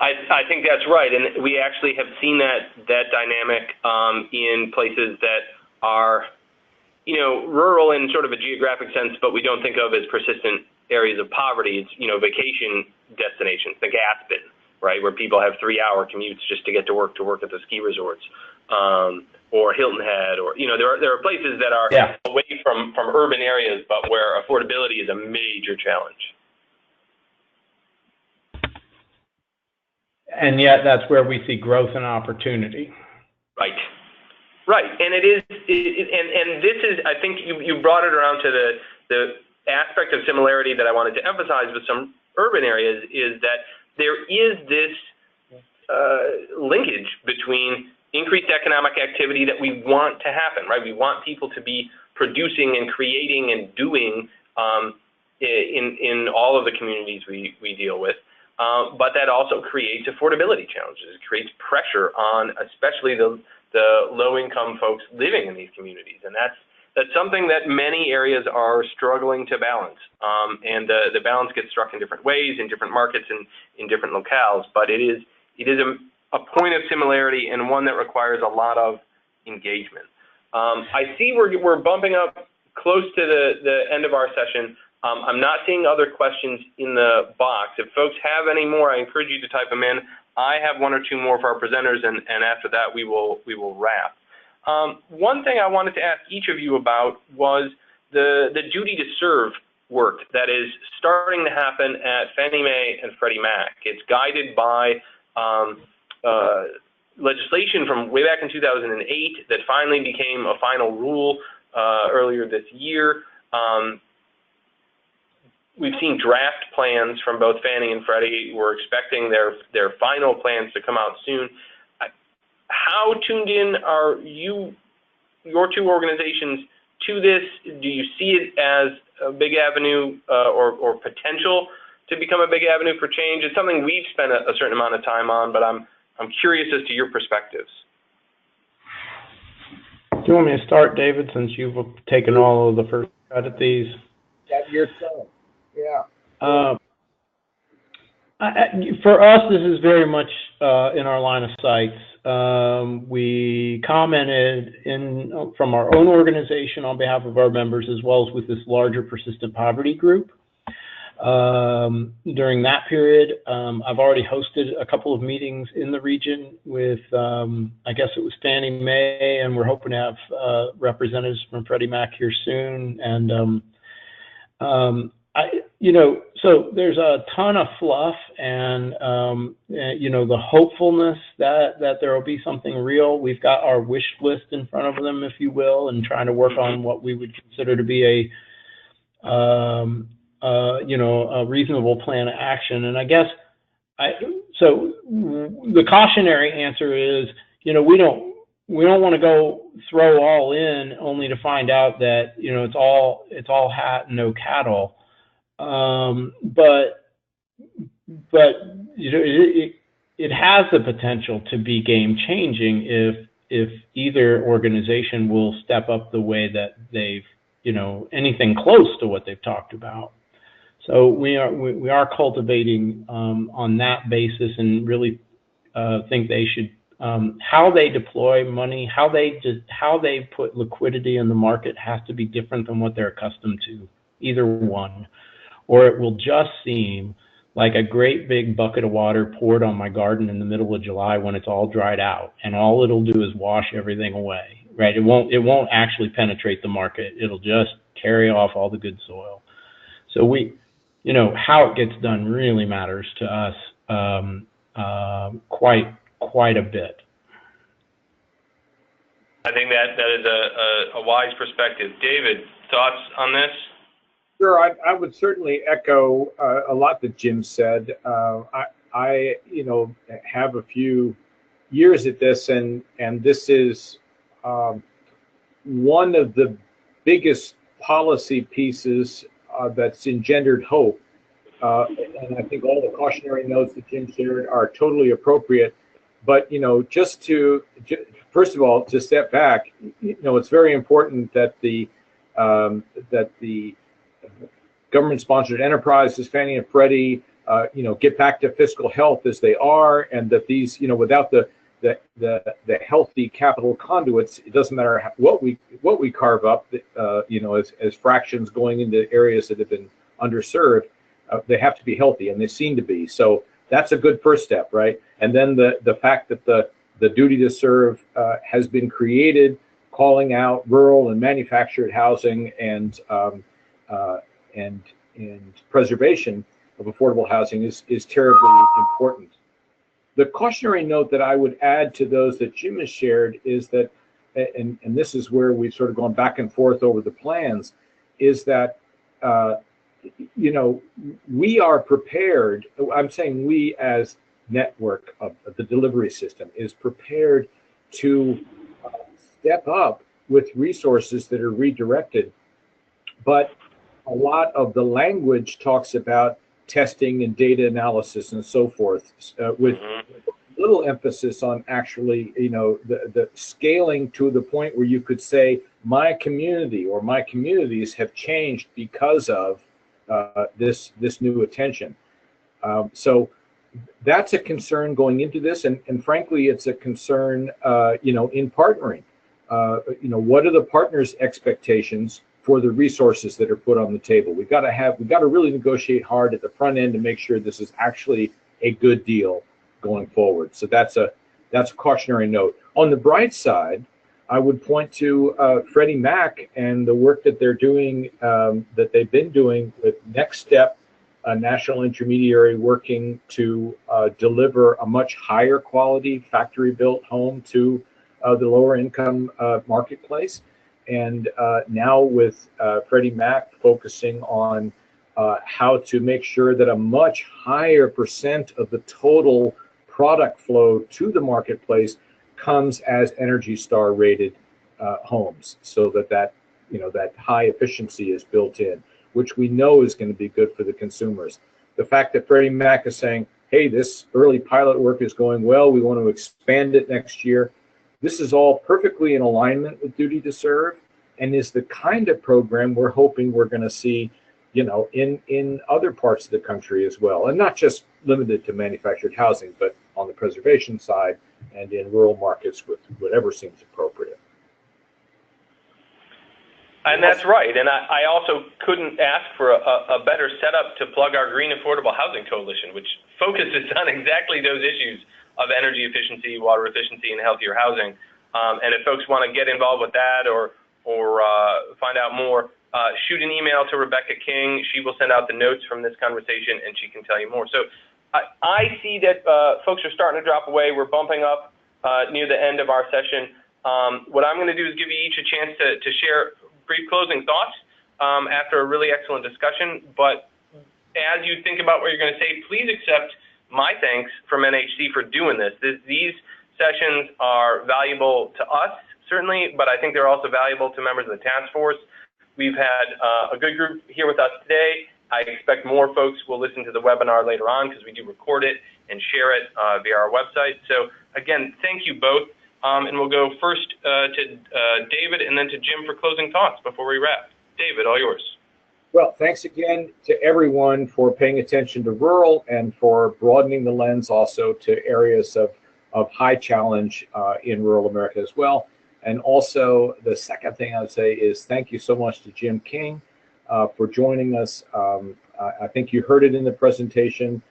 [SPEAKER 2] I think that's right, and we actually have seen that dynamic in places that are, rural in sort of a geographic sense, but we don't think of as persistent areas of poverty. It's, vacation destinations, like Aspen, right, where people have 3-hour commutes just to get to work at the ski resorts, or Hilton Head, or there are places that are away from urban areas, but where affordability is a major challenge.
[SPEAKER 4] And yet that's where we see growth and opportunity. Right. And it is, and this is, I think you brought it around to the aspect of similarity that I wanted to emphasize with some urban areas, is that there is this linkage between increased economic activity that we want to happen, right? We want people to be producing and creating and doing in all of the communities we deal with. But that also creates affordability challenges. It creates pressure on especially the low-income folks living in these communities, and that's something that many areas are struggling to balance. And the balance gets struck in different ways, in different markets, and in different locales. But it is a point of similarity, and one that requires a lot of engagement. I see we're bumping up close to the end of our session. I'm not seeing other questions in the box. If folks have any more, I encourage you to type them in. I have one or two more for our presenters, and after that we will wrap. One thing I wanted to ask each of you about was the duty to serve work that is starting to happen at Fannie Mae and Freddie Mac. It's guided by legislation from way back in 2008 that finally became a final rule earlier this year. We've seen draft plans from both Fannie and Freddie. We're expecting their final plans to come out soon. How tuned in are your two organizations to this? Do you see it as a big avenue or potential to become a big avenue for change? It's something we've spent a certain amount of time on, but I'm curious as to your perspectives. Do you want me to start, David, since you've taken all of the first cut at these?
[SPEAKER 3] That's your turn. Yeah.
[SPEAKER 4] For us, this is very much in our line of sights. We commented from our own organization on behalf of our members, as well as with this larger persistent poverty group. during that period. I've already hosted a couple of meetings in the region with, I guess it was Fannie Mae, and we're hoping to have representatives from Freddie Mac here soon. And so there's a ton of fluff and, the hopefulness that there will be something real. We've got our wish list in front of them, if you will, and trying to work on what we would consider to be a reasonable plan of action. And I guess, so the cautionary answer is, we don't want to go throw all in only to find out that, it's all hat and no cattle. But it has the potential to be game changing if either organization will step up the way that they've, anything close to what they've talked about. So we are cultivating on that basis, and really think they should, how they deploy money, how they put liquidity in the market has to be different than what they're accustomed to, either one, or it will just seem like a great big bucket of water poured on my garden in the middle of July when it's all dried out, and all it'll do is wash everything away, right? It won't actually penetrate the market. It'll just carry off all the good soil. So how it gets done really matters to us quite a bit.
[SPEAKER 2] I think that is a wise perspective. David, thoughts on this?
[SPEAKER 3] Sure, I would certainly echo a lot that Jim said. I have a few years at this, and this is one of the biggest policy pieces that's engendered hope. And I think all the cautionary notes that Jim shared are totally appropriate. But first of all, to step back, it's very important that the government-sponsored enterprises, Fannie and Freddie, get back to fiscal health as they are, and that these, without the healthy capital conduits, it doesn't matter what we carve up, as fractions going into areas that have been underserved, they have to be healthy, and they seem to be. So that's a good first step, right? And then the fact that the duty to serve has been created, calling out rural and manufactured housing and preservation of affordable housing is terribly important. The cautionary note that I would add to those that Jim has shared is that, and this is where we've sort of gone back and forth over the plans, is that we are prepared. I'm saying we as network of the delivery system is prepared to step up with resources that are redirected, but a lot of the language talks about testing and data analysis and so forth, with little emphasis on actually, the scaling to the point where you could say my community or my communities have changed because of this new attention. So that's a concern going into this, and frankly, it's a concern, in partnering. What are the partners' expectations for the resources that are put on the table? We've got to really negotiate hard at the front end to make sure this is actually a good deal going forward. So that's a cautionary note. On the bright side, I would point to Freddie Mac and the work that they're doing, that they've been doing with Next Step, a national intermediary working to deliver a much higher quality factory-built home to the lower income marketplace. And now with Freddie Mac focusing on how to make sure that a much higher percent of the total product flow to the marketplace comes as Energy Star rated homes, so that high efficiency is built in, which we know is going to be good for the consumers. The fact that Freddie Mac is saying, hey, this early pilot work is going well, we want to expand it next year. This is all perfectly in alignment with duty to serve, and is the kind of program we're hoping we're going to see, in other parts of the country as well, and not just limited to manufactured housing, but on the preservation side and in rural markets with whatever seems appropriate.
[SPEAKER 2] And that's right. And I also couldn't ask for a better setup to plug our Green Affordable Housing Coalition, which focuses on exactly those issues of energy efficiency, water efficiency, and healthier housing. And if folks want to get involved with that or find out more, shoot an email to Rebecca King. She will send out the notes from this conversation, and she can tell you more. So I see that folks are starting to drop away. We're bumping up near the end of our session. What I'm going to do is give you each a chance to share brief closing thoughts after a really excellent discussion. But as you think about what you're going to say, please accept my thanks from NHC for doing this. These sessions are valuable to us, certainly, but I think they're also valuable to members of the task force. We've had a good group here with us today. I expect more folks will listen to the webinar later on because we do record it and share it via our website. So again, thank you both. And we'll go first to David and then to Jim for closing thoughts before we wrap. David, all yours.
[SPEAKER 3] Well, thanks again to everyone for paying attention to rural and for broadening the lens also to areas of high challenge in rural America as well. And also the second thing I would say is thank you so much to Jim King for joining us. I think you heard it in the presentation.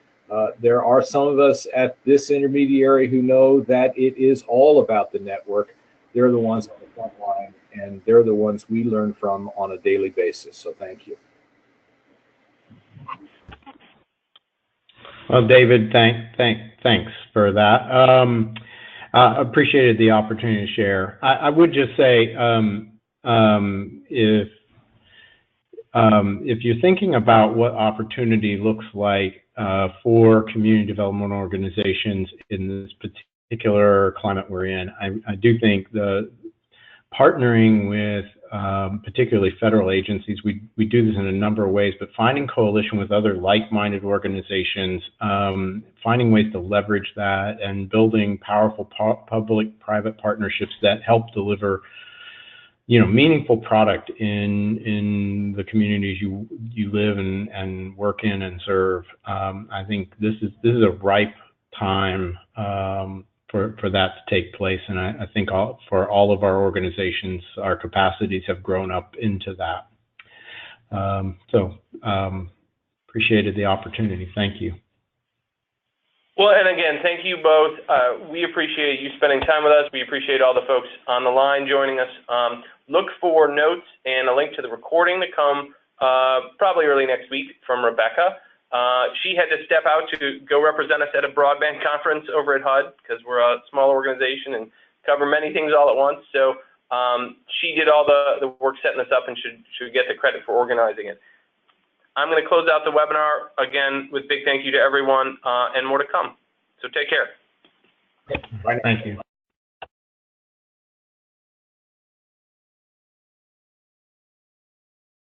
[SPEAKER 3] There are some of us at this intermediary who know that it is all about the network. They're the ones on the front line, and they're the ones we learn from on a daily basis. So thank you.
[SPEAKER 4] Well, David, thanks for that. Appreciated the opportunity to share. I would just say, if you're thinking about what opportunity looks like for community development organizations in this particular climate we're in, I do think the partnering with particularly federal agencies, we do this in a number of ways, but finding coalition with other like-minded organizations, finding ways to leverage that and building powerful public-private partnerships that help deliver meaningful product in the communities you live and work in and serve. I think this is a ripe time for that to take place, and I think for all of our organizations, our capacities have grown up into that. So appreciated the opportunity. Thank you.
[SPEAKER 2] Well, and again, thank you both. We appreciate you spending time with us. We appreciate all the folks on the line joining us. Look for notes and a link to the recording to come probably early next week from Rebecca. She had to step out to go represent us at a broadband conference over at HUD because we're a small organization and cover many things all at once. So she did all the work setting this up and should get the credit for organizing it. I'm going to close out the webinar again with big thank you to everyone and more to come. So take care.
[SPEAKER 3] Bye.
[SPEAKER 4] Thank you.